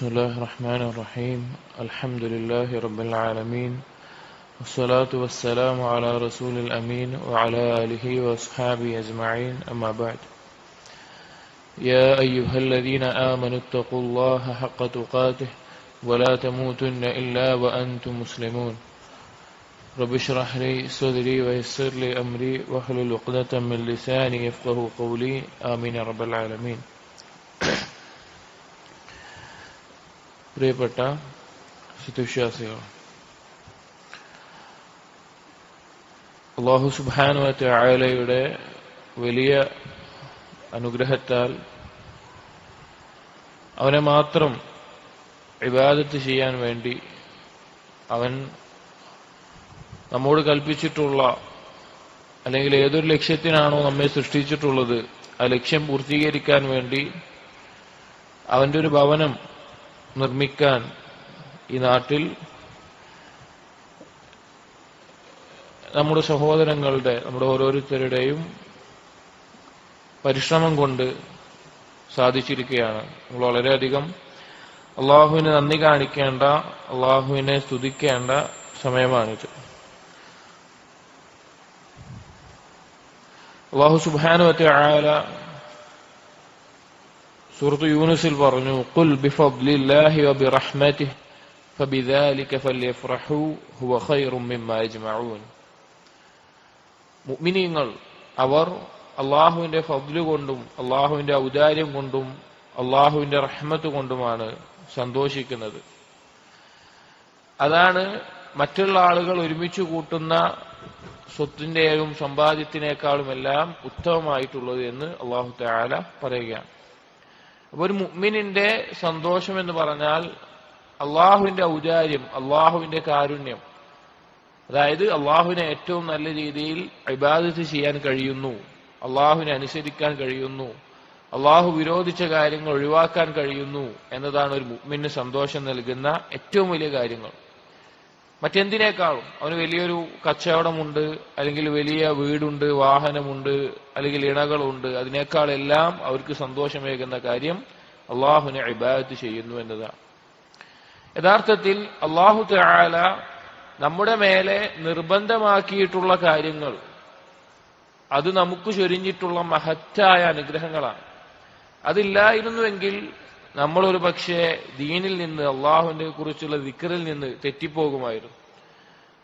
بسم الله الرحمن الرحيم الحمد لله رب العالمين والصلاة والسلام على رسول الأمين وعلى آله وأصحابه أجمعين أما بعد يا أيها الذين آمنوا اتقوا الله حق تقاته ولا تموتن إلا وأنتم مسلمون رب اشرح لي صدري ويسر لي أمري واحلل عقدة من لساني يفقهوا قولي آمين يا رب العالمين. പ്രിയപ്പെട്ട സത്യവിശ്വാസികൾ, അല്ലാഹു സുബ്ഹാനഹു വ തആലയുടെ വലിയ അനുഗ്രഹത്താൽ അവനെ മാത്രം ഇബാദത്ത് ചെയ്യാൻ വേണ്ടി അവൻ നമ്മോട് കൽപ്പിച്ചിട്ടുള്ള, അല്ലെങ്കിൽ ഏതൊരു ലക്ഷ്യത്തിനാണോ നമ്മെ സൃഷ്ടിച്ചിട്ടുള്ളത് ആ ലക്ഷ്യം പൂർത്തീകരിക്കാൻ വേണ്ടി അവന്റെ ഒരു ഭവനം നിർമ്മിക്കാൻ ഈ നാട്ടിൽ നമ്മുടെ സഹോദരങ്ങളുടെ, നമ്മുടെ ഓരോരുത്തരുടെയും പരിശ്രമം കൊണ്ട് സാധിച്ചിരിക്കുകയാണ്. നമ്മൾ വളരെയധികം അള്ളാഹുവിന് നന്ദി കാണിക്കേണ്ട, അള്ളാഹുവിനെ സ്തുതിക്കേണ്ട സമയമാണിത്. അള്ളാഹു സുബ്ഹാനഹു വ തആല സൂറത്ത് യൂനുസിൽ പറഞ്ഞു, ഖുൽ ബിഫദ്ലില്ലാഹി വബിറഹ്മതിഹി ഫബിദാലിക ഫല്യഫ്റഹൂ ഹുവ ഖൈറും മിമ്മാ യജ്മഊൻ. മുഅ്മിനീങ്ങൾ അവർ അള്ളാഹുവിന്റെ ഫദ്ല് കൊണ്ടും അള്ളാഹുവിന്റെ ഔദാര്യം കൊണ്ടും അള്ളാഹുവിന്റെ റഹ്മത്ത് കൊണ്ടുമാണ് സന്തോഷിക്കുന്നത്. അതാണ് മറ്റുള്ള ആളുകൾ ഒരുമിച്ച് കൂട്ടുന്ന സ്വത്തിന്റെയും സമ്പാദ്യത്തിനേക്കാളും എല്ലാം ഉത്തമമായിട്ടുള്ളത് എന്ന് അള്ളാഹു തആല പറയുകയാണ്. അപ്പൊ ഒരു മുഅ്മിനിന്റെ സന്തോഷം എന്ന് പറഞ്ഞാൽ അള്ളാഹുവിന്റെ ഔദാര്യം, അള്ളാഹുവിന്റെ കാരുണ്യം, അതായത് അള്ളാഹുവിനെ ഏറ്റവും നല്ല രീതിയിൽ ഇബാദത്ത് ചെയ്യാൻ കഴിയുന്നു, അള്ളാഹുവിനെ അനുസരിക്കാൻ കഴിയുന്നു, അള്ളാഹു വിരോധിച്ച കാര്യങ്ങൾ ഒഴിവാക്കാൻ കഴിയുന്നു എന്നതാണ് ഒരു മുഅ്മിന് സന്തോഷം നൽകുന്ന ഏറ്റവും വലിയ കാര്യങ്ങൾ. മറ്റെന്തിനേക്കാളും അവന് വലിയൊരു കച്ചവടമുണ്ട്, അല്ലെങ്കിൽ വലിയ വീടുണ്ട്, വാഹനമുണ്ട്, അല്ലെങ്കിൽ ഇണകളുണ്ട്, അതിനേക്കാളെല്ലാം അവർക്ക് സന്തോഷമേകുന്ന കാര്യം അള്ളാഹുവിനെ ഇബാദത്ത് ചെയ്യുന്നു എന്നതാണ്. യഥാർത്ഥത്തിൽ അള്ളാഹു തആല നമ്മുടെ മേലെ നിർബന്ധമാക്കിയിട്ടുള്ള കാര്യങ്ങൾ അത് നമുക്ക് ചൊരിഞ്ഞിട്ടുള്ള മഹത്തായ അനുഗ്രഹങ്ങളാണ്. അതില്ലായിരുന്നുവെങ്കിൽ നമ്മളൊരു പക്ഷേ ദീനിൽ നിന്ന്, അള്ളാഹുവിനെ കുറിച്ചുള്ള ദിക്റിൽ നിന്ന് തെറ്റിപ്പോകുമായിരുന്നു.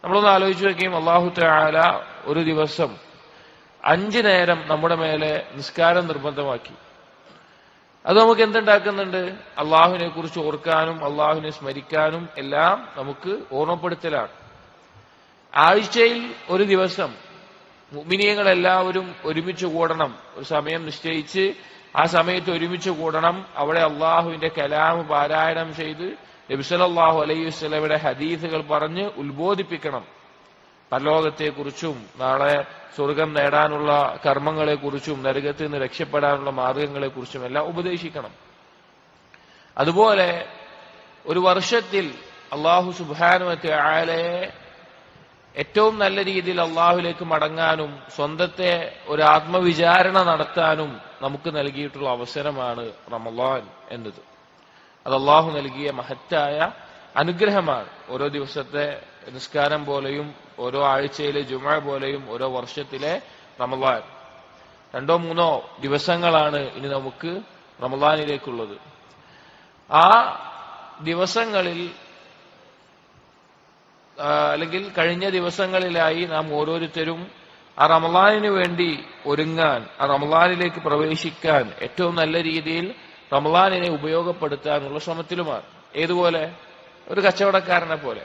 നമ്മളൊന്ന് ആലോചിച്ച് നോക്കിയും, അള്ളാഹു തആല ഒരു ദിവസം 5 നേരം നമ്മുടെ മേലെ നിസ്കാരം നിർബന്ധമാക്കി. അത് നമുക്ക് എന്തുണ്ടാക്കുന്നുണ്ട്? അള്ളാഹുവിനെ കുറിച്ച് ഓർക്കാനും അള്ളാഹുവിനെ സ്മരിക്കാനും എല്ലാം നമുക്ക് ഓർമ്മപ്പെടുത്തലാണ്. ആഴ്ചയിൽ ഒരു ദിവസം മുഅ്മിനീങ്ങൾ എല്ലാവരും ഒരുമിച്ച് കൂടണം, ഒരു സമയം നിശ്ചയിച്ച് ആ സമയത്ത് ഒരുമിച്ച് കൂടണം. അവിടെ അള്ളാഹുവിന്റെ കലാം പാരായണം ചെയ്ത് നബി സല്ലല്ലാഹു അലൈഹി വസല്ലമയുടെ ഹദീസുകൾ പറഞ്ഞ് ഉത്ബോധിപ്പിക്കണം. പരലോകത്തെക്കുറിച്ചും നാളെ സ്വർഗം നേടാനുള്ള കർമ്മങ്ങളെക്കുറിച്ചും നരകത്തിൽ നിന്ന് രക്ഷപ്പെടാനുള്ള മാർഗങ്ങളെക്കുറിച്ചും എല്ലാം ഉപദേശിക്കണം. അതുപോലെ ഒരു വർഷത്തിൽ അള്ളാഹു സുബ്ഹാനഹു വ തആലയെ ഏറ്റവും നല്ല രീതിയിൽ അള്ളാഹുവിലേക്ക് മടങ്ങാനും സ്വന്തത്തെ ഒരു ആത്മവിചാരണ നടത്താനും നമുക്ക് നൽകിയിട്ടുള്ള അവസരമാണ് റമളാൻ എന്നത്. അത് അള്ളാഹു നൽകിയ മഹത്തായ അനുഗ്രഹമാണ്. ഓരോ ദിവസത്തെ നിസ്കാരം പോലെയും ഓരോ ആഴ്ചയിലെ ജുമുഅ പോലെയും ഓരോ വർഷത്തിലെ റമളാൻ 2-3 ദിവസങ്ങളാണ് ഇനി നമുക്ക് റമളാനിലേക്കുള്ളത്. ആ ദിവസങ്ങളിൽ, അല്ലെങ്കിൽ കഴിഞ്ഞ ദിവസങ്ങളിലായി നാം ഓരോരുത്തരും ആ റമളാനിന് വേണ്ടി ഒരുങ്ങാൻ, ആ റമളാനിലേക്ക് പ്രവേശിക്കാൻ ഏറ്റവും നല്ല രീതിയിൽ റമളാനിനെ ഉപയോഗപ്പെടുത്താനുള്ള ശ്രമത്തിലുമാണ്. ഏതുപോലെ? ഒരു കച്ചവടക്കാരനെ പോലെ.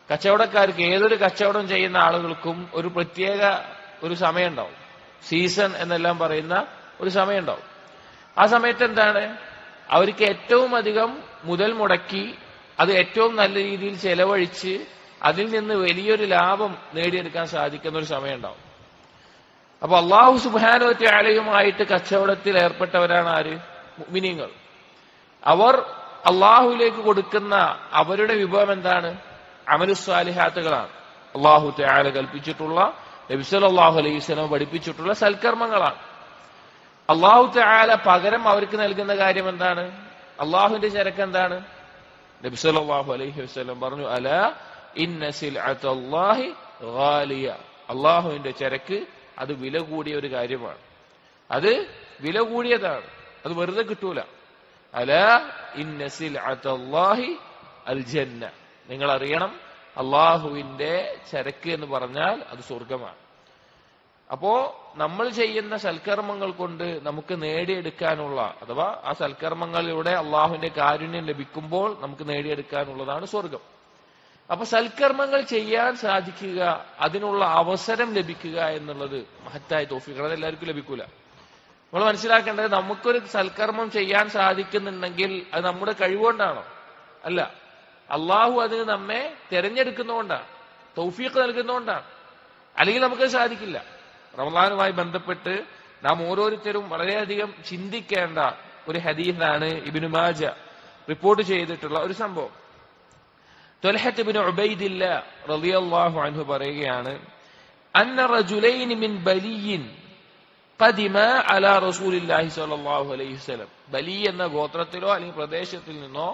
കച്ചവടക്കാർക്ക്, ഏതൊരു കച്ചവടം ചെയ്യുന്ന ആളുകൾക്കും ഒരു പ്രത്യേക ഒരു സമയമുണ്ടാവും. സീസൺ എന്നെല്ലാം പറയുന്ന ഒരു സമയമുണ്ടാവും. ആ സമയത്ത് എന്താണ്? അവർക്ക് ഏറ്റവും അധികം മുതൽ മുടക്കി അത് ഏറ്റവും നല്ല രീതിയിൽ ചെലവഴിച്ച് അതിൽ നിന്ന് വലിയൊരു ലാഭം നേടിയെടുക്കാൻ സാധിക്കുന്ന ഒരു സമയമുണ്ടാവും. അപ്പൊ അള്ളാഹു സുബ്ഹാനഹു വ തആലയുമായിട്ട് കച്ചവടത്തിൽ ഏർപ്പെട്ടവരാണ് ആര്? മുഅ്മിനീങ്ങൾ. അവർ അള്ളാഹുവിലേക്ക് കൊടുക്കുന്ന അവരുടെ വിഭവം എന്താണ്? അമലുസ്സാലിഹാത്തുകളാണ്. അള്ളാഹു തആല കൽപ്പിച്ചിട്ടുള്ള, നബി സല്ലല്ലാഹു അലൈഹി വസല്ലം പഠിപ്പിച്ചിട്ടുള്ള സൽക്കർമ്മങ്ങളാണ്. അല്ലാഹു തആല പകരം അവർക്ക് നൽകുന്ന കാര്യം എന്താണ്? അള്ളാഹുവിന്റെ ചരക്ക് എന്താണ്? നബി സല്ലല്ലാഹു അലൈഹി വസല്ലം പറഞ്ഞു, അലാ ഇന്ന സിൽഅത്തല്ലാഹി ഗാലിയ. അള്ളാഹുവിന്റെ ചരക്ക് അത് വില കൂടിയ ഒരു കാര്യമാണ്. അത് വില കൂടിയതാണ്, അത് വെറുതെ കിട്ടൂല. അലാ ഇന്ന സിൽഅത്തല്ലാഹി അൽ ജന്ന. നിങ്ങൾ അറിയണം, അള്ളാഹുവിന്റെ ചരക്ക് എന്ന് പറഞ്ഞാൽ അത് സ്വർഗമാണ്. അപ്പോ നമ്മൾ ചെയ്യുന്ന സൽക്കർമ്മങ്ങൾ കൊണ്ട് നമുക്ക് നേടിയെടുക്കാനുള്ള, അഥവാ ആ സൽക്കർമ്മങ്ങളിലൂടെ അള്ളാഹുവിന്റെ കാരുണ്യം ലഭിക്കുമ്പോൾ നമുക്ക് നേടിയെടുക്കാനുള്ളതാണ് സ്വർഗം. അപ്പൊ സൽക്കർമ്മങ്ങൾ ചെയ്യാൻ സാധിക്കുക, അതിനുള്ള അവസരം ലഭിക്കുക എന്നുള്ളത് മഹത്തായ തൗഫീഖാണ്. അത് എല്ലാവർക്കും ലഭിക്കൂല. നമ്മൾ മനസ്സിലാക്കേണ്ടത്, നമുക്കൊരു സൽക്കർമ്മം ചെയ്യാൻ സാധിക്കുന്നുണ്ടെങ്കിൽ അത് നമ്മുടെ കഴിവുകൊണ്ടാണോ? അല്ല, അള്ളാഹു അതിന് നമ്മെ തിരഞ്ഞെടുക്കുന്നതുകൊണ്ടാണ്, തൗഫീഖ് നൽകുന്നതുകൊണ്ടാണ്. അല്ലെങ്കിൽ നമുക്കത് സാധിക്കില്ല. റമളാനുമായി ബന്ധപ്പെട്ട് നാം ഓരോരുത്തരും വളരെയധികം ചിന്തിക്കേണ്ട ഒരു ഹദീസാണ് ഇബ്നു മാജ റിപ്പോർട്ട് ചെയ്തിട്ടുള്ള ഒരു സംഭവം. ത്വൽഹത്ത് ഇബ്നു ഉബൈദില്ലാഹ് റളിയല്ലാഹു അൻഹു പറയുകയാണ്, അന്ന റജുലൈൻ മിൻ ബലിയിൻ ഖദിമ അലാ റസൂലില്ലാഹി സ്വല്ലല്ലാഹു അലൈഹി വസല്ലം. ബലി എന്ന ഗോത്രത്തിലോ അല്ലെങ്കിൽ പ്രദേശത്തിൽ നിന്നോ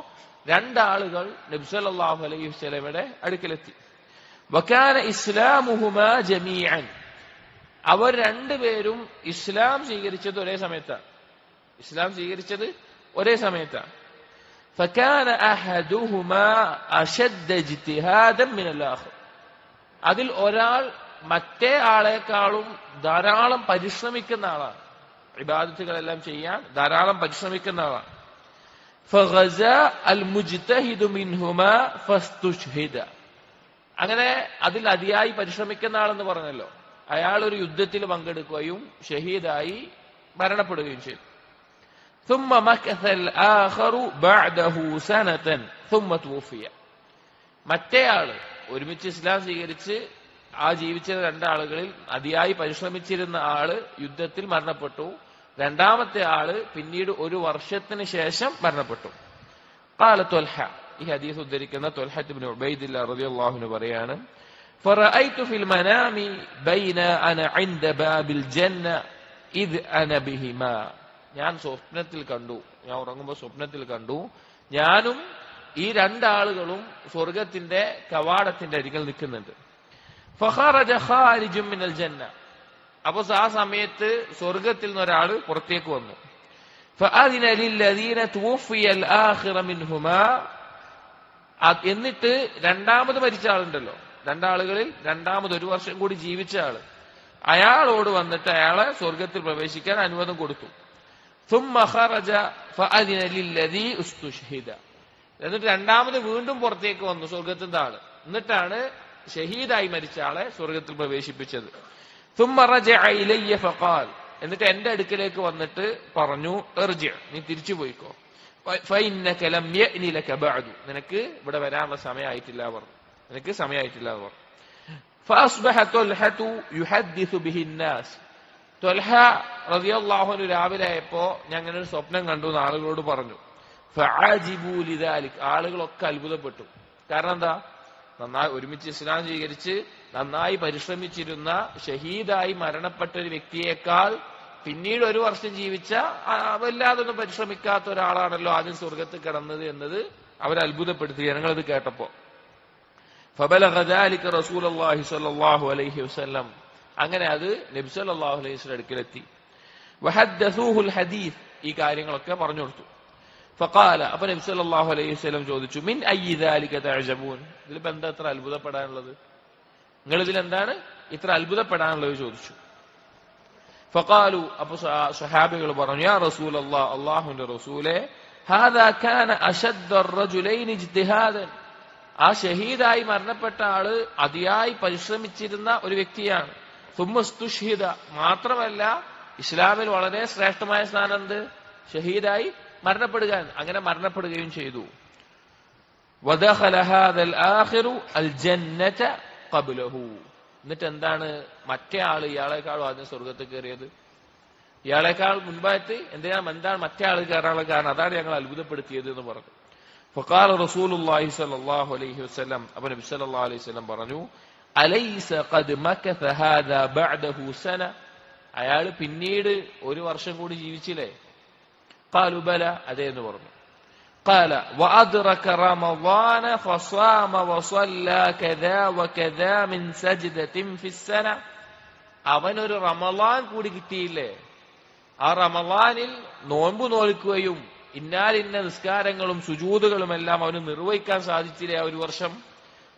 രണ്ടാളുകൾ നബി സല്ലല്ലാഹു അലൈഹി വസല്ലമയുടെ അടുക്കലെത്തി. വകാന ഇസ്ലാമുഹുമാ ജമീഅൻ. അവർ രണ്ടുപേരും ഇസ്ലാം സ്വീകരിച്ചത് ഒരേ സമയത്താണ്. ഇസ്ലാം സ്വീകരിച്ചത് ഒരേ സമയത്താണ്. ഫകാന അഹദുഹുമാ അശദ്ദ ഇജ്തിഹാദൻ മിനൽ ആഖർ. അതിൽ ഒരാൾ മറ്റേ ആളെക്കാളും ധാരാളം പരിശ്രമിക്കുന്ന ആളാണ്. ഇബാദത്തുകളെല്ലാം ചെയ്യാൻ ധാരാളം പരിശ്രമിക്കുന്ന ആളാണ്. ഫഗസ അൽ മുജ്തഹിദു മിൻഹുമാ ഫസ്തുശ്ഹിദ. അങ്ങനെ അതിൽ അതിയായി പരിശ്രമിക്കുന്ന ആളെന്ന് പറഞ്ഞല്ലോ, അയാൾ ഒരു യുദ്ധത്തിൽ പങ്കെടുക്കുകയും ഷഹീദായി മരണപ്പെടുകയും ചെയ്തു. ثم مكث الآخر بعده سنة ثم توفي. മറ്റേയാള് ഒരുമിച്ച് ഇസ്ലാം സ്വീകരിച്ച് ആ ജീവിച്ച രണ്ടാളുകളിൽ അതിയായി പരിശ്രമിച്ചിരുന്ന ആള് യുദ്ധത്തിൽ മരണപ്പെട്ടു. രണ്ടാമത്തെ ആള് പിന്നീട് ഒരു വർഷത്തിന് ശേഷം മരണപ്പെട്ടു. ഖാല ത്വൽഹ. ഈ ഹദീസ് ഉദ്ധരിക്കുന്ന ത്വൽഹത്ത് ഇബ്നു ഉബൈദില്ലാഹ് റളിയല്ലാഹു അൻഹു പറയാണ്, فرأيت في المنام بين أنا عند باب الجنة إذ أنا بهما. ഞാൻ സ്വപ്നത്തിൽ കണ്ടു, ഞാൻ ഉറങ്ങുമ്പോൾ സ്വപ്നത്തിൽ കണ്ടു, ഞാനും ഈ രണ്ടാളുകളും സ്വർഗത്തിന്റെ കവാടത്തിന്റെ അരികിൽ നിൽക്കുന്നുണ്ട്. فخرج خارج من الجنة. അപ്പൊ ആ സമയത്ത് സ്വർഗത്തിൽ നിന്ന് ഒരാൾ പുറത്തേക്ക് വന്നു. فأذن للذين توفي الآخر منهما. എന്നിട്ട് രണ്ടാമത് മരിച്ച ആളുണ്ടല്ലോ, രണ്ടാളുകളിൽ രണ്ടാമത് ഒരു വർഷം കൂടി ജീവിച്ച ആള്, അയാളോട് വന്നിട്ട് അയാളെ സ്വർഗത്തിൽ പ്രവേശിക്കാൻ അനുവാദം കൊടുത്തു. ثم خرج فأذن للذي استشهد. എന്നിട്ട് രണ്ടാമത് വീണ്ടും പുറത്തേക്ക് വന്നു സ്വർഗത്തിന്റെ ആള്. എന്നിട്ടാണ് ഷഹീദായി മരിച്ച ആളെ സ്വർഗത്തിൽ പ്രവേശിപ്പിച്ചത്. ثم رجع إلي فقال. എന്നിട്ട് എന്റെ അടുക്കലേക്ക് വന്നിട്ട് പറഞ്ഞു, ഇർജി, നീ തിരിച്ചു പോയിക്കോ. فإنك لم يأن لك بعد. നിനക്ക് ഇവിടെ വരാനുള്ള സമയമായിട്ടില്ല പറഞ്ഞു, നിനക്ക് സമയമായിട്ടില്ല എന്ന് പറഞ്ഞു. فأصبح طلحة يحدث به الناس. ത്വൽഹ റളിയല്ലാഹു അൻഹു രാവിലെ ആയപ്പോ ഞാൻ അങ്ങനെ ഒരു സ്വപ്നം കണ്ടു എന്ന് ആളുകളോട് പറഞ്ഞു. فعجبوا لذلك. ആളുകളൊക്കെ അത്ഭുതപ്പെട്ടു. കാരണം എന്താ? നന്നായി ഒരുമിച്ച് ഇസ്ലാം സ്വീകരിച്ച് നന്നായി പരിശ്രമിച്ചിരുന്ന ഷഹീദായി മരണപ്പെട്ട ഒരു വ്യക്തിയേക്കാൾ പിന്നീട് ഒരു വർഷം ജീവിച്ച വല്ലാതൊന്നും പരിശ്രമിക്കാത്ത ഒരാളാണല്ലോ ആദ്യം സ്വർഗത്തിൽ കിടന്നത് എന്നത് അവരെ അത്ഭുതപ്പെടുത്തി ജനങ്ങളത് കേട്ടപ്പോ. فبلغ ذلك رسول الله صلى الله عليه وسلم. അങ്ങനെ അത് നബി സല്ലല്ലാഹു അലൈഹി വസല്ലം അടുക്കലെത്തി. وحدثوه الحديث. ഈ കാര്യങ്ങളൊക്കെ പറഞ്ഞു കൊടുത്തു. فقال. അപ്പൊ നബി സല്ലല്ലാഹു അലൈഹി വസല്ലം ചോദിച്ചു, മിൻ അയ്യി ذلك تعجبون. ഇതിലിപ്പോ എന്താ ഇത്ര അത്ഭുതപ്പെടാനുള്ളത്? നിങ്ങൾ ഇതിൽ എന്താണ് ഇത്ര അത്ഭുതപ്പെടാനുള്ളത് ചോദിച്ചു. فقالوا. അപ്പൊ സ്വഹാബികൾ പറഞ്ഞു, യാ റസൂലല്ലാഹ്, അല്ലാഹുവിന്റെ റസൂലേ, هذا كان أشد الرجلين اجتهادا. ആ ഷഹീദായി മരണപ്പെട്ട ആള് അതിയായി പരിശ്രമിച്ചിരുന്ന ഒരു വ്യക്തിയാണ്. സുമ്മസ്തുഷ്ഹിദ. മാത്രമല്ല ഇസ്ലാമിൽ വളരെ ശ്രേഷ്ഠമായ സ്ഥാനം എന്ത്? ഷഹീദായി മരണപ്പെടുക. അങ്ങനെ മരണപ്പെടുകയും ചെയ്തു. വദഖല ഹാദൽ ആഖിറു അൽ ജന്നത ഖബ്ലഹു. എന്നിട്ട് എന്താണ് മറ്റേ ആള് ഇയാളെക്കാളും ആദ്യം സ്വർഗത്തിൽ കയറിയത്? ഇയാളെക്കാൾ മുൻപായിട്ട് എന്താണ് മറ്റേ ആള് കയറാനുള്ള കാരണം? അതാണ് ഞങ്ങൾ അത്ഭുതപ്പെടുത്തിയത് എന്ന് പറഞ്ഞു. فقال رسول الله صلى الله عليه وسلم. അപ്പൊ നബി സല്ലല്ലാഹു അലൈഹി വസല്ലം പറഞ്ഞു, അലൈസ ഖദ് മകഥ ഹാദാ ബഅദഹു സന. അയാൾ പിന്നീട് ഒരു വർഷം കൂടി ജീവിച്ചില്ലേ? ഖാലു ബല. അതേ എന്ന് പറഞ്ഞു. قال وأدرك رمضان فصام وصلى كذا وكذا من سجدة في السنة. അവനൊരു റമളാൻ കൂടി കിട്ടിയില്ലേ, ആ റമളാനിൽ നോമ്പ് നോൽക്കുകയും ഇന്നാലിന്ന നിസ്കാരങ്ങളും സുജൂദുകളും എല്ലാം അവന് നിർവഹിക്കാൻ സാധിച്ചില്ലേ ആ ഒരു വർഷം?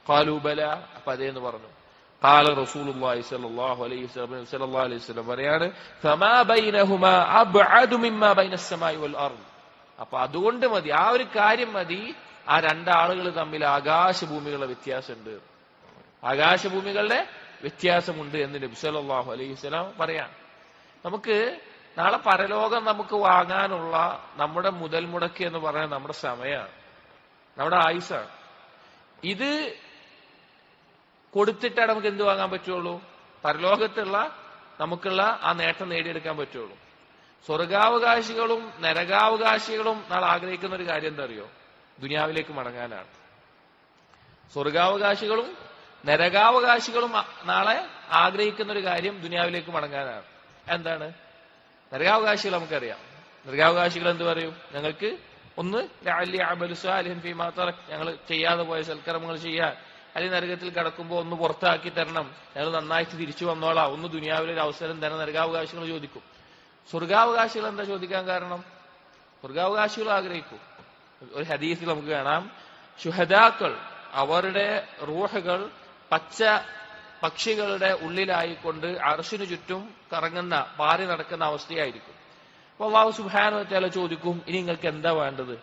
ഖാലൂ ബല, അപ്പൊ അതേന്ന് പറഞ്ഞു. ഖാല റസൂലുള്ളാഹി സ്വല്ലല്ലാഹു അലൈഹി വസല്ലം പറയാണ്, ഫമാ ബൈനഹുമാ അബ്അദു മിമ്മാ ബൈനസ് സമാഇ വൽ അർദ്. അപ്പൊ അതുകൊണ്ട് മതി, ആ ഒരു കാര്യം മതി, ആ രണ്ടാളുകൾ തമ്മിൽ ആകാശഭൂമികളുടെ വ്യത്യാസമുണ്ട്, ആകാശഭൂമികളുടെ വ്യത്യാസമുണ്ട് എന്ന് നബി സല്ലല്ലാഹു അലൈഹി വസല്ലം പറയാം. നമുക്ക് നാളെ പരലോകം നമുക്ക് വാങ്ങാനുള്ള നമ്മുടെ മുതൽ മുടക്ക് എന്ന് പറയുന്നത് നമ്മുടെ സമയമാണ്, നമ്മുടെ ആയുസ്സാണ്. ഇത് കൊടുത്തിട്ടാണ് നമുക്ക് എന്ത് വാങ്ങാൻ പറ്റുള്ളൂ? പരലോകത്തുള്ള നമുക്കുള്ള ആ നേട്ടം നേടിയെടുക്കാൻ പറ്റുള്ളൂ. സ്വർഗാവകാശികളും നരകാവകാശികളും നാളെ ആഗ്രഹിക്കുന്ന ഒരു കാര്യം എന്താ അറിയോ? ദുനിയാവിലേക്ക് മടങ്ങാനാണ്. സ്വർഗാവകാശികളും നരകാവകാശികളും നാളെ ആഗ്രഹിക്കുന്ന ഒരു കാര്യം ദുനിയാവിലേക്ക് മടങ്ങാനാണ്. എന്താണ്? നരകാവകാശികൾ നമുക്കറിയാം. നരകാവകാശികൾ എന്ത് പറയും? ഞങ്ങൾക്ക് ഒന്ന് ഞങ്ങൾ ചെയ്യാതെ പോയ സൽക്കർമ്മങ്ങൾ ചെയ്യാൻ, അല്ലെങ്കിൽ നരകത്തിൽ കിടക്കുമ്പോൾ ഒന്ന് പുറത്താക്കി തരണം, ഞങ്ങൾ നന്നായിട്ട് തിരിച്ചു വന്നോളാം, ഒന്ന് ദുനിയാവിലൊരു അവസരം തരണം, നരകാവകാശികൾ ചോദിക്കും. സ്വർഗാവകാശികൾ എന്താ ചോദിക്കാൻ കാരണം? സ്വർഗാവകാശികൾ ആഗ്രഹിക്കും. ഒരു ഹദീസിൽ നമുക്ക് കാണാം, ശുഹദാക്കൾ അവരുടെ റൂഹുകൾ പച്ച പക്ഷികളുടെ ഉള്ളിലായിക്കൊണ്ട് അർശിനു ചുറ്റും കറങ്ങുന്ന, പാറി നടക്കുന്ന അവസ്ഥയായിരിക്കും. അപ്പൊ അല്ലാഹു സുബ്ഹാനഹു വ തആല ചോദിക്കും, ഇനി നിങ്ങൾക്ക് എന്താ വേണ്ടത്?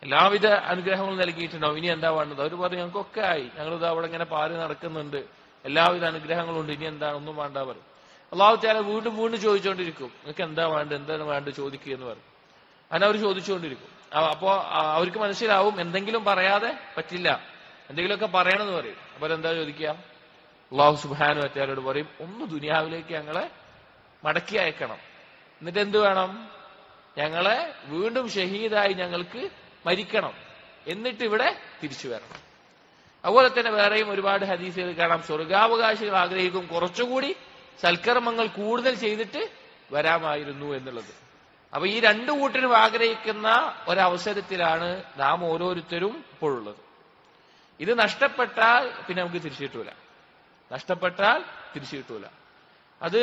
എല്ലാവിധ അനുഗ്രഹങ്ങളും നൽകിയിട്ടുണ്ടാവും, ഇനി എന്താ വേണ്ടത്? അവർ പറയും, ഞങ്ങൾക്കൊക്കെ ആയി, ഞങ്ങളിത് അവിടെ ഇങ്ങനെ പാറി നടക്കുന്നുണ്ട്, എല്ലാവിധ അനുഗ്രഹങ്ങളും ഉണ്ട്, ഇനി എന്താണ്? ഒന്നും വേണ്ട പറയും. അല്ലാഹു തആല വീണ്ടും വീണ്ടും ചോദിച്ചുകൊണ്ടിരിക്കും, നിങ്ങൾക്ക് എന്താ വേണ്ടത്, എന്താണ് വേണ്ടത് ചോദിക്കുക എന്ന് പറയും. അങ്ങനെ അവർ ചോദിച്ചുകൊണ്ടിരിക്കും. അപ്പോ അവർക്ക് മനസ്സിലാവും എന്തെങ്കിലും പറയാതെ പറ്റില്ല, എന്തെങ്കിലുമൊക്കെ പറയണമെന്ന് പറയും. അപ്പൊ എന്താ ചോദിക്കുക? അല്ലാഹു സുബ്ഹാനഹു വ തആലയോട് പറയും, ഒന്ന് ദുനിയാവിലേക്ക് ഞങ്ങളെ മടക്കി അയക്കണം, എന്നിട്ട് എന്ത് വേണം? ഞങ്ങളെ വീണ്ടും ഷഹീദായി ഞങ്ങൾക്ക് മരിക്കണം, എന്നിട്ട് ഇവിടെ തിരിച്ചു വരണം. അതുപോലെ തന്നെ വേറെയും ഒരുപാട് ഹദീസുകൾ കാണാം, സ്വർഗാവകാശികൾ ആഗ്രഹിക്കും കുറച്ചുകൂടി സൽക്കർമ്മങ്ങൾ കൂടുതൽ ചെയ്തിട്ട് വരാമായിരുന്നു എന്നുള്ളത്. അപ്പൊ ഈ രണ്ടു കൂട്ടരും ആഗ്രഹിക്കുന്ന ഒരവസരത്തിലാണ് നാം ഓരോരുത്തരും ഇപ്പോഴുള്ളത്. ഇത് നഷ്ടപ്പെട്ടാൽ പിന്നെ നമുക്ക് തിരിച്ചു കിട്ടൂല, നഷ്ടപ്പെട്ടാൽ തിരിച്ചു കിട്ടൂല. അത്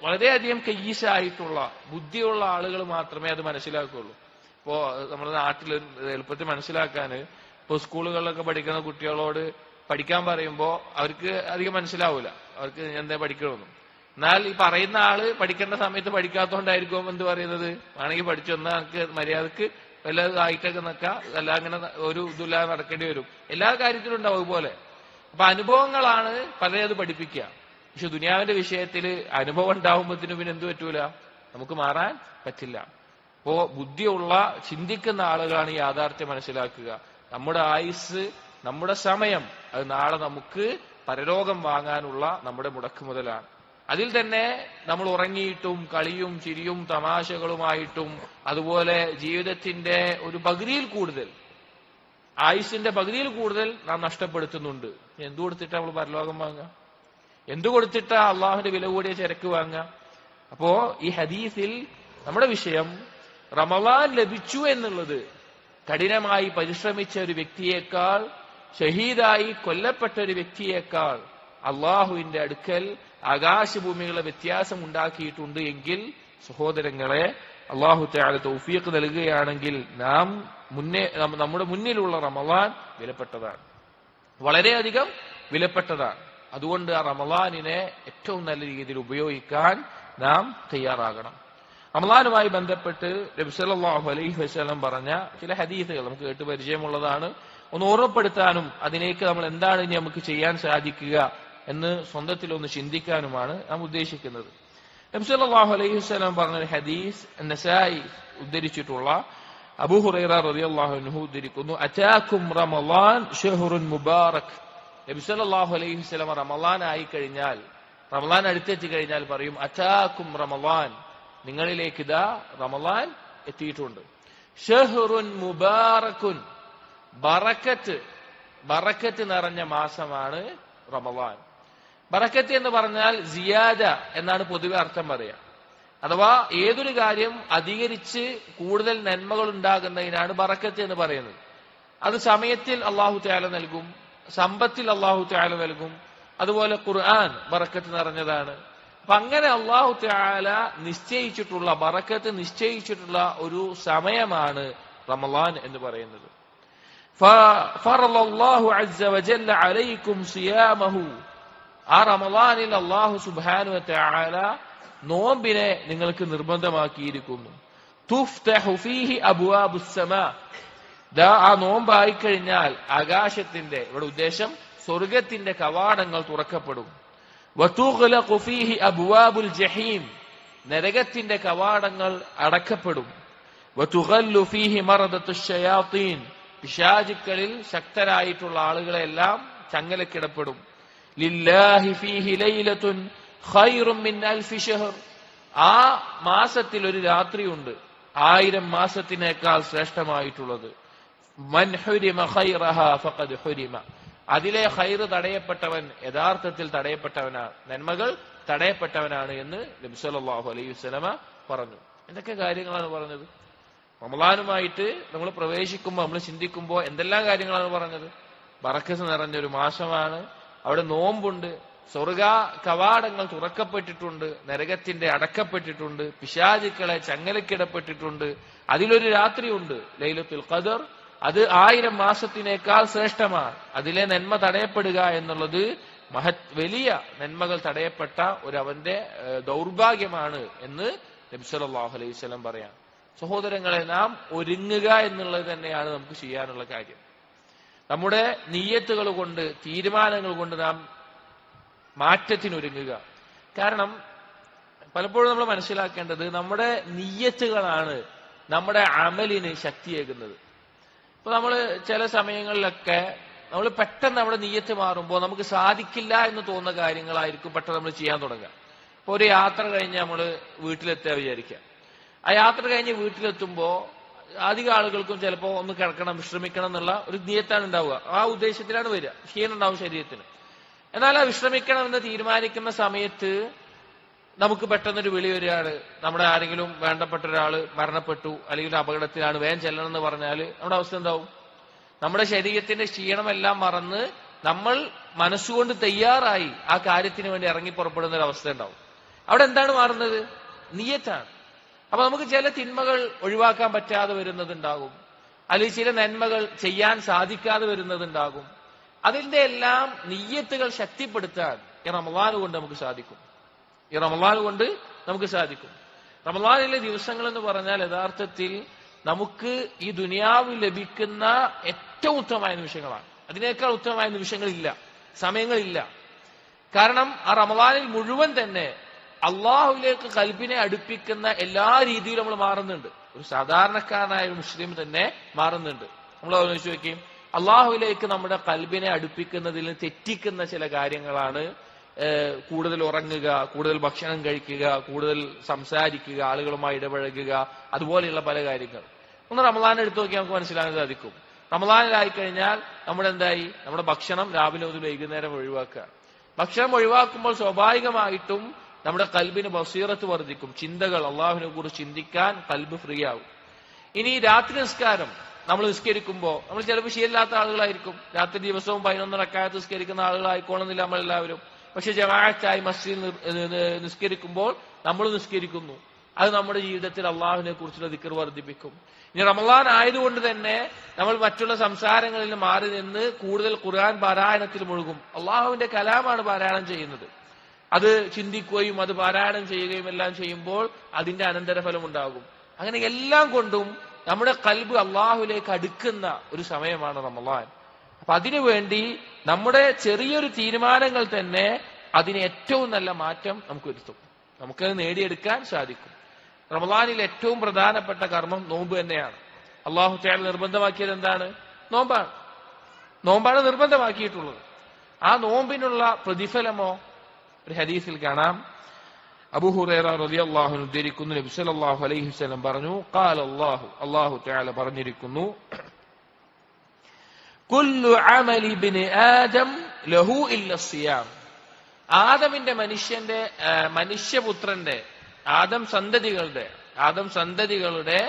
വളരെയധികം കയ്യീശായിട്ടുള്ള ബുദ്ധിയുള്ള ആളുകൾ മാത്രമേ അത് മനസ്സിലാക്കുകയുള്ളൂ. ഇപ്പോ നമ്മുടെ നാട്ടിൽ എളുപ്പത്തിൽ മനസ്സിലാക്കാന്, ഇപ്പോ സ്കൂളുകളിലൊക്കെ പഠിക്കുന്ന കുട്ടികളോട് പഠിക്കാൻ പറയുമ്പോൾ അവർക്ക് അധികം മനസ്സിലാവൂല, അവർക്ക് എന്താ പഠിക്കണമെന്നും. എന്നാൽ ഈ പറയുന്ന ആള് പഠിക്കേണ്ട സമയത്ത് പഠിക്കാത്തതുകൊണ്ടായിരിക്കും എന്ത് പറയുന്നത്, വേണമെങ്കിൽ പഠിച്ചു വന്നാൽ നമുക്ക് മര്യാദക്ക് വല്ല ആയിട്ടൊക്കെ നിൽക്കാം, അല്ല അങ്ങനെ ഒരു ഇതില്ലാതെ നടക്കേണ്ടി വരും. എല്ലാ കാര്യത്തിലും ഉണ്ടാവും അതുപോലെ. അപ്പൊ അനുഭവങ്ങളാണ് പലരത് പഠിപ്പിക്കുക. പക്ഷെ ദുനിയാവിന്റെ വിഷയത്തിൽ അനുഭവം ഉണ്ടാവുമ്പോഴത്തിന് പിന്നെ എന്ത് പറ്റൂല, നമുക്ക് മാറാൻ പറ്റില്ല. അപ്പോ ബുദ്ധിയുള്ള ചിന്തിക്കുന്ന ആളുകളാണ് ഈ യാഥാർത്ഥ്യം മനസ്സിലാക്കുക. നമ്മുടെ ആയുസ്, നമ്മുടെ സമയം, അത് നാളെ നമുക്ക് പരലോകം വാങ്ങാനുള്ള നമ്മുടെ മുടക്ക് മുതലാണ്. അതിൽ തന്നെ നമ്മൾ ഉറങ്ങിയിട്ടും കളിയും ചിരിയും തമാശകളുമായിട്ടും അതുപോലെ ജീവിതത്തിന്റെ ഒരു പകുതിയിൽ കൂടുതൽ, ആയുസിന്റെ പകുതിയിൽ കൂടുതൽ നാം നഷ്ടപ്പെടുത്തുന്നുണ്ട്. എന്തു കൊടുത്തിട്ടാ നമ്മൾ പരലോകം വാങ്ങുക? എന്തു കൊടുത്തിട്ടാ അള്ളാഹുവിന്റെ വില കൂടിയ ചരക്ക് വാങ്ങുക? അപ്പോ ഈ ഹദീസിൽ നമ്മുടെ വിഷയം റമളാൻ ലഭിച്ചു എന്നുള്ളത് കഠിനമായി പരിശ്രമിച്ച ഒരു വ്യക്തിയേക്കാൾ, ഷഹീദായി കൊല്ലപ്പെട്ട ഒരു വ്യക്തിയേക്കാൾ അള്ളാഹുവിന്റെ അടുക്കൽ ആകാശഭൂമികളെ വ്യത്യാസം ഉണ്ടാക്കിയിട്ടുണ്ട് എങ്കിൽ, സഹോദരങ്ങളെ, അള്ളാഹു തആല തൗഫീഖ് നൽകുകയാണെങ്കിൽ നാം നമ്മുടെ മുന്നിലുള്ള റമളാൻ വിലപ്പെട്ടതാണ്, വളരെയധികം വിലപ്പെട്ടതാണ്. അതുകൊണ്ട് ആ റമളാനിനെ ഏറ്റവും നല്ല രീതിയിൽ ഉപയോഗിക്കാൻ നാം തയ്യാറാകണം. റമളാനുമായി ബന്ധപ്പെട്ട് നബി സല്ലല്ലാഹു അലൈഹി വസല്ലം പറഞ്ഞ ചില ഹദീസുകൾ നമുക്ക് കേട്ട് പരിചയമുള്ളതാണ്. ഒന്ന് ഓർമ്മപ്പെടുത്താനും അതിലേക്ക് നമ്മൾ എന്താണ് ഇനി നമുക്ക് ചെയ്യാൻ സാധിക്കുക എന്ന് സ്വന്തത്തിൽ ഒന്ന് ചിന്തിക്കാനുമാണ് നാം ഉദ്ദേശിക്കുന്നത്. നബി സല്ലല്ലാഹു അലൈഹി വസല്ലം പറഞ്ഞ ഹദീസ് നസായി ഉദ്ധരിച്ചിട്ടുള്ള അബൂ ഹുറൈറ റളിയല്ലാഹു അൻഹു ഉദ്ധരിക്കുന്നു, അതാകും റമളാൻ ശഹ്റുൻ മുബാറക്. നബി സല്ലല്ലാഹു അലൈഹി വസല്ലം റമളാൻ ആയി കഴിഞ്ഞാൽ, റമളാൻ അടുത്തെത്തി കഴിഞ്ഞാൽ പറയും, അതാകും റമളാൻ, നിങ്ങളിലേക്ക് ഇതാ റമളാൻ എത്തിയിട്ടുണ്ട്. ഷഹ്റുൻ മുബാറകുൻ, ബറക്കത്ത് നിറഞ്ഞ മാസമാണ് റമളാൻ. ബറക്കത്ത് എന്ന് പറഞ്ഞാൽ സിയാദ എന്നാണ് പൊതുവെ അർത്ഥം പറയാ. അഥവാ ഏതൊരു കാര്യം അധികരിച്ച് കൂടുതൽ നന്മകൾ ഉണ്ടാകുന്നതിനാണ് ബറക്കത്ത് എന്ന് പറയുന്നത്. അത് സമയത്തിൽ അള്ളാഹു തആല നൽകും, സമ്പത്തിൽ അള്ളാഹു തആല നൽകും. അതുപോലെ ഖുർആൻ ബറക്കത്ത് നിറഞ്ഞതാണ്. അപ്പൊ അങ്ങനെ അള്ളാഹു തആല നിശ്ചയിച്ചിട്ടുള്ള ബറക്കത്ത് നിശ്ചയിച്ചിട്ടുള്ള ഒരു സമയമാണ് റമളാൻ എന്ന് പറയുന്നത്. ഫറളല്ലാഹു അസ്സ വജല്ല അലൈക്കും സിയാമഹു. ആ റമളാനിൽ അള്ളാഹു സുബ്ഹാനഹു വ തആല നോമ്പിനെ നിങ്ങൾക്ക് നിർബന്ധമാക്കിയിരിക്കുന്നു. തുഫ്തഹു ഫീഹി അബ്വാബുസ് സമാ. ആ നോമ്പായി കഴിഞ്ഞാൽ ആകാശത്തിന്റെ, ഇവിടെ ഉദ്ദേശം സ്വർഗത്തിന്റെ കവാടങ്ങൾ തുറക്കപ്പെടും. വതുഗ്ലഖു ഫീഹി അബ്വാബുൽ ജഹീം. നരകത്തിന്റെ കവാടങ്ങൾ അടക്കപ്പെടും. വതുഗല്ലു ഫീഹി മറദത്തുശ് ശയാത്തീൻ. പിശാചുക്കളിൽ ശക്തരായിട്ടുള്ള ആളുകളെല്ലാം ചങ്ങലക്കിടപ്പെടും. ലില്ലാഹി ഫീഹി ലൈലത്തുൻ ഖൈറും മിൻ അൽഫി ശഹർ. ആ മാസത്തിൽ ഒരു രാത്രിയുണ്ട് 1000 മാസത്തിനേക്കാൾ ശ്രേഷ്ഠമായിട്ടുള്ളത്. മൻ ഹുരിമ ഖൈറഹാ ഫഖദ് ഹുരിമ. അതിലെ ഖൈർ തടയപ്പെട്ടവൻ യഥാർത്ഥത്തിൽ തടയപ്പെട്ടവനാണ്, നന്മകൾ തടയപ്പെട്ടവനാണ് എന്ന് നബി സല്ലല്ലാഹു അലൈഹി വസല്ലമ പറഞ്ഞു. എന്തൊക്കെ കാര്യങ്ങളാണ് പറഞ്ഞത്? റമളാനുമായിട്ട് നമ്മൾ പ്രവേശിക്കുമ്പോൾ, നമ്മൾ ചിന്തിക്കുമ്പോൾ എന്തെല്ലാം കാര്യങ്ങളാണ് പറഞ്ഞത്? ബറക്കത്ത് നിറഞ്ഞൊരു മാസമാണ്, അവിടെ നോമ്പുണ്ട്, സ്വർഗ കവാടങ്ങൾ തുറക്കപ്പെട്ടിട്ടുണ്ട്, നരകത്തിന്റെ അടക്കപ്പെട്ടിട്ടുണ്ട്, പിശാചുക്കളെ ചങ്ങലക്കിടപ്പെട്ടിട്ടുണ്ട്, അതിലൊരു രാത്രിയുണ്ട് ലൈലത്തുൽ ഖദർ, അത് 1000 മാസത്തിനേക്കാൾ ശ്രേഷ്ഠമാണ്. അതിലെ നന്മ തടയപ്പെടുക എന്നുള്ളത് വലിയ നന്മകൾ തടയപ്പെട്ട അവന്റെ ദൗർഭാഗ്യമാണ് എന്ന് നബി സല്ലല്ലാഹു അലൈഹി വസല്ലം പറയാം. സഹോദരങ്ങളെ, നാം ഒരുങ്ങുക എന്നുള്ളത് തന്നെയാണ് നമുക്ക് ചെയ്യാനുള്ള കാര്യം. നമ്മുടെ നിയ്യത്തുകൾ കൊണ്ട്, തീരുമാനങ്ങൾ കൊണ്ട് നാം മാറ്റത്തിനൊരുങ്ങുക. കാരണം പലപ്പോഴും നമ്മൾ മനസ്സിലാക്കേണ്ടത് നമ്മുടെ നിയ്യത്തുകളാണ് നമ്മുടെ അമലിന് ശക്തിയേകുന്നത്. ഇപ്പൊ നമ്മൾ ചില സമയങ്ങളിലൊക്കെ നമ്മൾ പെട്ടെന്ന് നമ്മുടെ നിയ്യത്ത് മാറുമ്പോൾ നമുക്ക് സാധിക്കില്ല എന്ന് തോന്നുന്ന കാര്യങ്ങളായിരിക്കും പെട്ടെന്ന് നമ്മൾ ചെയ്യാൻ തുടങ്ങുക. ഇപ്പൊ ഒരു യാത്ര കഴിഞ്ഞ് നമ്മൾ വീട്ടിലെത്തുക വിചാരിക്കുക. ആ യാത്ര കഴിഞ്ഞ് വീട്ടിലെത്തുമ്പോൾ അധികം ആളുകൾക്കും ചിലപ്പോൾ ഒന്ന് കിടക്കണം, വിശ്രമിക്കണം എന്നുള്ള ഒരു നിയ്യത്താണ് ഉണ്ടാവുക. ആ ഉദ്ദേശത്തിലാണ് വരിക. ക്ഷീണം ഉണ്ടാവും ശരീരത്തിന്. എന്നാൽ ആ വിശ്രമിക്കണം എന്ന് തീരുമാനിക്കുന്ന സമയത്ത് നമുക്ക് പെട്ടെന്നൊരു വിളി വരികയാണ്. നമ്മുടെ ആരെങ്കിലും വേണ്ടപ്പെട്ട ഒരാള് മരണപ്പെട്ടു, അല്ലെങ്കിൽ അപകടത്തിലാണ്, വേഗം ചെല്ലണം എന്ന് പറഞ്ഞാൽ നമ്മുടെ അവസ്ഥ എന്താവും? നമ്മുടെ ശരീരത്തിന്റെ ക്ഷീണമെല്ലാം മറന്ന് നമ്മൾ മനസ്സുകൊണ്ട് തയ്യാറായി ആ കാര്യത്തിന് വേണ്ടി ഇറങ്ങി പുറപ്പെടുന്ന ഒരു അവസ്ഥ ഉണ്ടാവും. അവിടെ എന്താണ് മാറുന്നത്? നിയ്യത്താണ്. അപ്പൊ നമുക്ക് ചില തിന്മകൾ ഒഴിവാക്കാൻ പറ്റാതെ വരുന്നതുണ്ടാകും, അല്ലെങ്കിൽ ചില നന്മകൾ ചെയ്യാൻ സാധിക്കാതെ വരുന്നതുണ്ടാകും. അതിന്റെ എല്ലാം നിയ്യത്തുകൾ ശക്തിപ്പെടുത്താൻ ഈ റമളാൻ കൊണ്ട് നമുക്ക് സാധിക്കും. റമളാനിലെ ദിവസങ്ങൾ എന്ന് പറഞ്ഞാൽ യഥാർത്ഥത്തിൽ നമുക്ക് ഈ ദുനിയാവിൽ ലഭിക്കുന്ന ഏറ്റവും ഉത്തമമായ നിമിഷങ്ങളാണ്. അതിനേക്കാൾ ഉത്തമമായ നിമിഷങ്ങളില്ല, സമയങ്ങളില്ല. കാരണം ആ റമളാനിൽ മുഴുവൻ തന്നെ അള്ളാഹുവിലേക്ക് കൽബിനെ അടുപ്പിക്കുന്ന എല്ലാ രീതിയിലും നമ്മൾ മാറുന്നുണ്ട്. ഒരു സാധാരണക്കാരനായ ഒരു മുസ്ലിം തന്നെ മാറുന്നുണ്ട്. നമ്മൾ ആലോചിച്ച് നോക്കുകയും, അള്ളാഹുവിലേക്ക് നമ്മുടെ കൽബിനെ അടുപ്പിക്കുന്നതിൽ തെറ്റിക്കുന്ന ചില കാര്യങ്ങളാണ് കൂടുതൽ ഉറങ്ങുക, കൂടുതൽ ഭക്ഷണം കഴിക്കുക, കൂടുതൽ സംസാരിക്കുക, ആളുകളുമായി ഇടപഴകുക, അതുപോലെയുള്ള പല കാര്യങ്ങൾ. ഒന്ന് റമളാൻ എടുത്തു നോക്കിയാൽ നമുക്ക് മനസ്സിലാക്കാൻ സാധിക്കും. റമളാനിലായി കഴിഞ്ഞാൽ നമ്മുടെ ഭക്ഷണം രാവിലെ മുതൽ വൈകുന്നേരം ഒഴിവാക്കുക. ഭക്ഷണം ഒഴിവാക്കുമ്പോൾ സ്വാഭാവികമായിട്ടും നമ്മുടെ കൽബിന് ബസീറത്ത് വർദ്ധിക്കും, ചിന്തകൾ അള്ളാഹുവിനെ കുറിച്ച് ചിന്തിക്കാൻ കൽബ് ഫ്രീ ആവും. ഇനി രാത്രി നിസ്കാരം നമ്മൾ നിസ്കരിക്കുമ്പോൾ, നമ്മൾ ചിലപ്പോൾ ശീലമില്ലാത്ത ആളുകളായിരിക്കും, രാത്രി ദിവസവും 11 റക്അത്ത് നിസ്കരിക്കുന്ന ആളുകളായിക്കോണമെന്നില്ല നമ്മളെല്ലാവരും. പക്ഷെ ജമാഅത്തായി മസ്ജിദിൽ നിസ്കരിക്കുമ്പോൾ നമ്മൾ നിസ്കരിക്കുന്നു. അത് നമ്മുടെ ജീവിതത്തിൽ അള്ളാഹുവിനെ കുറിച്ചുള്ള ദിക്ർ വർദ്ധിപ്പിക്കും. ഇനി റമളാൻ ആയതുകൊണ്ട് തന്നെ നമ്മൾ മറ്റുള്ള സംസാരങ്ങളിൽ മാറി നിന്ന് കൂടുതൽ ഖുർആൻ പാരായണത്തിൽ മുഴുകും. അള്ളാഹുവിന്റെ കലാമാണ് പാരായണം ചെയ്യുന്നത്. അത് ചിന്തിക്കുകയും അത് പാരായണം ചെയ്യുകയും എല്ലാം ചെയ്യുമ്പോൾ അതിന്റെ അനന്തരഫലം ഉണ്ടാകും. അങ്ങനെ എല്ലാം കൊണ്ടും നമ്മുടെ കൽബ് അള്ളാഹുവിലേക്ക് അടുക്കുന്ന ഒരു സമയമാണ് റമളാൻ. അപ്പൊ അതിനുവേണ്ടി നമ്മുടെ ചെറിയൊരു തീരുമാനങ്ങൾ തന്നെ അതിന് ഏറ്റവും നല്ല മാറ്റം നമുക്ക് വരുത്തും, നമുക്കത് നേടിയെടുക്കാൻ സാധിക്കും. റമളാനിൽ ഏറ്റവും പ്രധാനപ്പെട്ട കർമ്മം നോമ്പ് തന്നെയാണ്. അള്ളാഹു തആല നിർബന്ധമാക്കിയത് എന്താണ്? നോമ്പാണ് നിർബന്ധമാക്കിയിട്ടുള്ളത്. ആ നോമ്പിനുള്ള പ്രതിഫലമോ ഒരു ഹദീസിൽ കാണാം. അബൂ ഹുറൈറ റളിയല്ലാഹു അൻഹു ഉദ്ധരിക്കുന്നു, നബി സല്ലല്ലാഹു അലൈഹി വസല്ലം പറഞ്ഞു, ഖാല അല്ലാഹു തആല പറഞ്ഞിരിക്കുന്നു, കുല്ലു അമലി ഇബ്നി ആദം ലഹു ഇല്ല സിയാം. ആദമിന്റെ മനുഷ്യപുത്രന്റെ ആദം സന്തതികളുടെ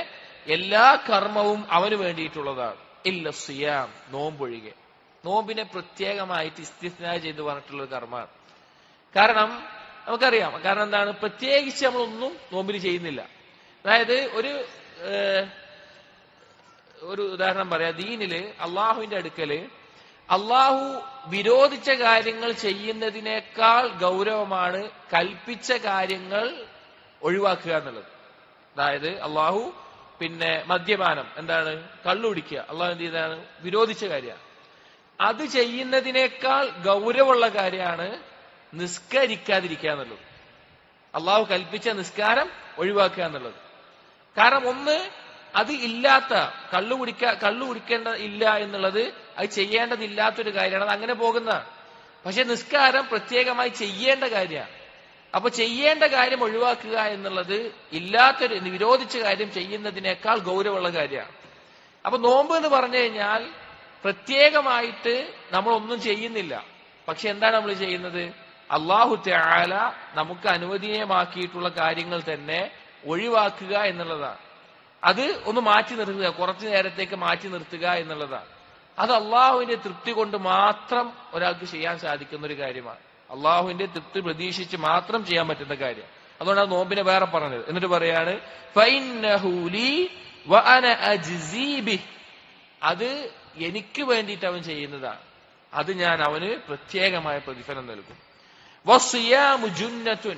എല്ലാ കർമ്മവും അവന് വേണ്ടിയിട്ടുള്ളതാണ്. ഇല്ല സിയാം, നോമ്പൊഴികെ. നോമ്പിനെ പ്രത്യേകമായിട്ട് ഇസ്തിസ്നാ ചെയ്ത് പറഞ്ഞിട്ടുള്ള ഒരു കർമ്മമാണ്. കാരണം നമുക്കറിയാം, കാരണം എന്താണ്, പ്രത്യേകിച്ച് നമ്മളൊന്നും നോമ്പിന് ചെയ്യുന്നില്ല. അതായത് ഒരു ഉദാഹരണം പറയാം. ദീനില് അള്ളാഹുവിന്റെ അടുക്കല് അള്ളാഹു വിരോധിച്ച കാര്യങ്ങൾ ചെയ്യുന്നതിനേക്കാൾ ഗൗരവമാണ് കൽപ്പിച്ച കാര്യങ്ങൾ ഒഴിവാക്കുക എന്നുള്ളത്. അതായത് അള്ളാഹു മദ്യപാനം, എന്താണ്, കള്ളുകുടിക്കുക, അള്ളാഹു എന്ത് ചെയ്താണ്, വിരോധിച്ച കാര്യമാണ്. അത് ചെയ്യുന്നതിനേക്കാൾ ഗൗരവമുള്ള കാര്യമാണ് നിസ്കരിക്കാതിരിക്കുക എന്നുള്ളത്. അള്ളാഹു കൽപ്പിച്ച നിസ്കാരം ഒഴിവാക്കുക എന്നുള്ളത്. കാരണം ഒന്ന്, അത് ഇല്ലാത്ത കള്ളു കുടിക്കേണ്ട ഇല്ല എന്നുള്ളത് അത് ചെയ്യേണ്ടതില്ലാത്തൊരു കാര്യമാണ്, അത് അങ്ങനെ പോകുന്നതാണ്. പക്ഷെ നിസ്കാരം പ്രത്യേകമായി ചെയ്യേണ്ട കാര്യമാണ്. അപ്പൊ ചെയ്യേണ്ട കാര്യം ഒഴിവാക്കുക എന്നുള്ളത് വിരോധിച്ച കാര്യം ചെയ്യുന്നതിനേക്കാൾ ഗൗരവമുള്ള കാര്യമാണ്. അപ്പൊ നോമ്പ് എന്ന് പറഞ്ഞു കഴിഞ്ഞാൽ പ്രത്യേകമായിട്ട് നമ്മളൊന്നും ചെയ്യുന്നില്ല. പക്ഷെ എന്താണ് നമ്മൾ ചെയ്യുന്നത്? അല്ലാഹു തആല നമുക്ക് അനുവദനീയമാക്കിയിട്ടുള്ള കാര്യങ്ങൾ തന്നെ ഒഴിവാക്കുക എന്നുള്ളതാണ്. അത് ഒന്ന് മാറ്റി നിർത്തുക, കുറച്ചു നേരത്തേക്ക് മാറ്റി നിർത്തുക എന്നുള്ളതാണ്. അത് അള്ളാഹുവിന്റെ തൃപ്തി കൊണ്ട് മാത്രം ഒരാൾക്ക് ചെയ്യാൻ സാധിക്കുന്ന ഒരു കാര്യമാണ്. അള്ളാഹുവിന്റെ തൃപ്തി പ്രതീക്ഷിച്ച് മാത്രം ചെയ്യാൻ പറ്റുന്ന കാര്യം. അതുകൊണ്ടാണ് നോമ്പിനെ വേറെ പറഞ്ഞത്. എന്നിട്ട് പറയാണ് ഫഇന്നഹു ലീ വഅന അജ്സീ ബിഹി, അത് എനിക്ക് വേണ്ടിയിട്ട് അവൻ ചെയ്യുന്നതാണ്, അത് ഞാൻ അവന് പ്രത്യേകമായ പ്രതിഫലം നൽകും. വസ്സിയാമു ജുന്നത്തുൻ,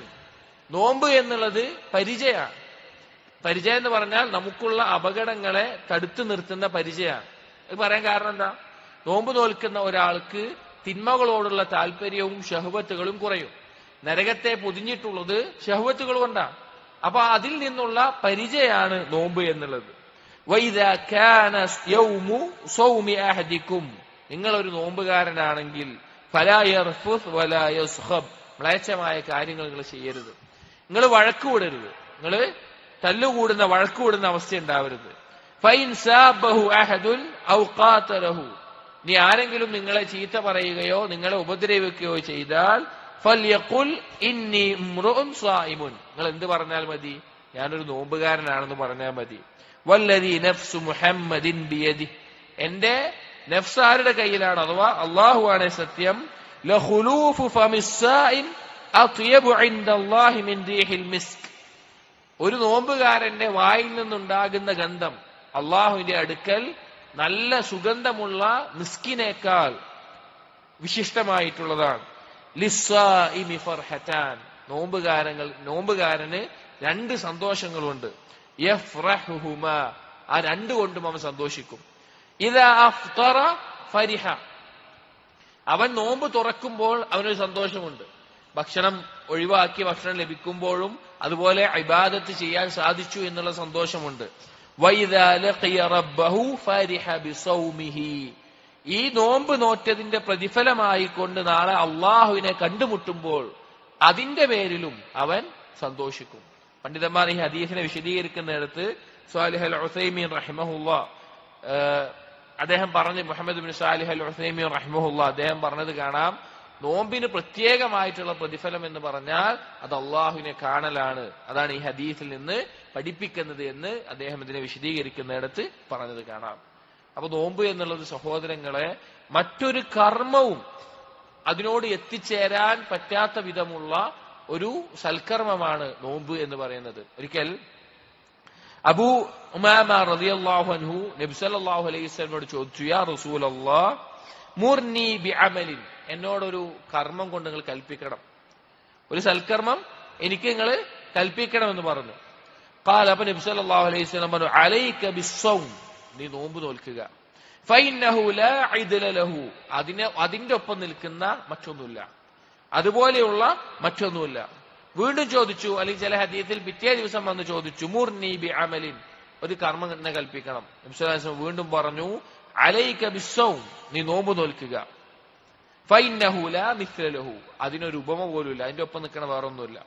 നോമ്പ് എന്നുള്ളത് പരിചയമാണ്. പരിചയം എന്ന് പറഞ്ഞാൽ നമുക്കുള്ള അപകടങ്ങളെ തടുത്തു നിർത്തുന്ന പരിചയമാണ്. ഇത് പറയാൻ കാരണം എന്താ? നോമ്പ് നോൽക്കുന്ന ഒരാൾക്ക് തിന്മകളോടുള്ള താല്പര്യവും ഷഹ്വത്തുകളും കുറയും. നരകത്തെ പൊതിഞ്ഞിട്ടുള്ളത് ഷഹ്വത്തുകൾ കൊണ്ടാണ്. അപ്പൊ അതിൽ നിന്നുള്ള പരിചയമാണ് നോമ്പ് എന്നുള്ളത്. വൈദാ കാന യൗമു സൗമി അഹദികും, നിങ്ങളൊരു നോമ്പുകാരനാണെങ്കിൽ ഫലാ യർഫുസ് വലാ യസ്ഖബ്, മ്ലേച്ഛമായ കാര്യങ്ങൾ നിങ്ങൾ ചെയ്യരുത്. നിങ്ങൾ വഴക്കുകൂടരുത്, നിങ്ങൾ തല്ലുകൂടുന്ന വഴക്കുകൂടുന്ന അവസ്ഥ ഉണ്ടാവരുത്. ഫൈൻ സാബഹു അഹദുൻ ഔ ഖാതലഹു, നീ ആരെങ്കിലും നിങ്ങളെ ചീത്ത പറയുകയോ നിങ്ങളെ ഉപദ്രവിക്കുകയോ ചെയ്താൽ ഫൽയഖുൽ ഇന്നി ഇംറുഉൻ സായിമുൻ, നിങ്ങൾ എന്ത് പറഞ്ഞാൽ മതി? ഞാനൊരു നോമ്പുകാരനാണെന്ന് പറഞ്ഞാൽ മതി. വല്ലദീ നഫ്സു മുഹമ്മദിൻ ബിയദി, എന്റെ നഫ്സ് ആരുടെ കയ്യിലാണ്, അഥവാ അല്ലാഹു ആണ് സത്യം, ലഖുലൂഫു ഫമിസ്സായിം അത്യബു ഇൻദല്ലാഹി മിൻ റീഹിൽ മിസ്ക്, ഒരു നോമ്പുകാരന്റെ വായിൽ നിന്നുണ്ടാകുന്ന ഗന്ധം അള്ളാഹുവിന്റെ അടുക്കൽ നല്ല സുഗന്ധമുള്ള മിസ്കിനേക്കാൾ വിശിഷ്ടമായിട്ടുള്ളതാണ്. ലിസ്സായിമി ഫർഹതാൻ, നോമ്പുകാരന് രണ്ട് സന്തോഷങ്ങളുണ്ട്. യഫ്റഹുഹുമാ, ആ രണ്ടു കൊണ്ടും അവൻ സന്തോഷിക്കും. ഇദാ അഫ്തറ ഫരിഹ, അവൻ നോമ്പ് തുറക്കുമ്പോൾ അവനൊരു സന്തോഷമുണ്ട്. ഭക്ഷണം ഒഴിവാക്കി ഭക്ഷണം ലഭിക്കുമ്പോഴും അതുപോലെ ഇബാദത്ത് ചെയ്യാൻ സാധിച്ചു എന്നുള്ള സന്തോഷമുണ്ട്. വൈദാ ലഖിയ റബ്ബഹു ഫരിഹ ബിസൗമിഹി, ഈ നോമ്പ് നോറ്റതിന്റെ പ്രതിഫലമായി കൊണ്ട് നാളെ അള്ളാഹുവിനെ കണ്ടുമുട്ടുമ്പോൾ അതിന്റെ പേരിലും അവൻ സന്തോഷിക്കും. പണ്ഡിതന്മാർ ഈ ഹദീസിനെ വിശദീകരിക്കുന്നിടത്ത് സ്വാലിഹ് അൽ ഉസൈമീൻ റഹിമഹുല്ലാ, അദ്ദേഹം പറഞ്ഞു, മുഹമ്മദ് ബിൻ സാലിഹ് അൽ ഉസൈമീൻ റഹിമഹുല്ലാ അദ്ദേഹം പറഞ്ഞത് കാണാം, നോമ്പിന് പ്രത്യേകമായിട്ടുള്ള പ്രതിഫലം എന്ന് പറഞ്ഞാൽ അത് അള്ളാഹുവിനെ കാണലാണ്. അതാണ് ഈ ഹദീസിൽ നിന്ന് പഠിപ്പിക്കുന്നത് എന്ന് അദ്ദേഹം ഇതിനെ വിശദീകരിക്കുന്നിടത്ത് പറഞ്ഞത് കാണാം. അപ്പൊ നോമ്പ് എന്നുള്ളത് സഹോദരങ്ങളെ മറ്റൊരു കർമ്മവും അതിനോട് എത്തിച്ചേരാൻ പറ്റാത്ത വിധമുള്ള ഒരു സൽക്കർമ്മമാണ് നോമ്പ് എന്ന് പറയുന്നത്. ഒരിക്കൽ അബൂ ഉമാമ റളിയല്ലാഹു അൻഹു നബി സല്ലല്ലാഹു അലൈഹി വസല്ലമയോട് ചോദിച്ചു, യാ റസൂലല്ലാഹ് മുർനി ബിഅമലിൻ, എന്നോടൊരു കർമ്മം കൊണ്ട് നിങ്ങൾ കൽപ്പിക്കണം, ഒരു സൽക്കർമ്മം എനിക്ക് നിങ്ങൾ കൽപ്പിക്കണമെന്ന് പറഞ്ഞു. ഖാല, അപ്പോൾ നബി സല്ലല്ലാഹു അലൈഹി വസല്ലം പറഞ്ഞു, അലൈക ബിസ്സൗം, നീ നോമ്പ് നോൽക്കുക. ഫഇന്നഹു ലാ ഇദ്ല ലഹു, അതിന്റെ ഒപ്പം നിൽക്കുന്ന മറ്റൊന്നുമില്ല, അതുപോലെയുള്ള മറ്റൊന്നുമില്ല. വീണ്ടും ചോദിച്ചു, അല്ലെങ്കിൽ ചില ഹദീസിൽ പിറ്റേ ദിവസം വന്ന് ചോദിച്ചു, മുർനി ബിഅമലിൻ, ഒരു കർമ്മം എന്നെ കൽപ്പിക്കണം. നബി സല്ലല്ലാഹു അലൈഹി വസല്ലം വീണ്ടും പറഞ്ഞു, അലൈക ബിസ്സൗം, നീ നോമ്പ് നോൽക്കുക. ഫഇന്നഹു ലാ മിസ്ല ലഹു, അതിനൊരു ഉപമ പോലുമില്ല, അതിന്റെ ഒപ്പം നിൽക്കണ വേറൊന്നുമില്ല.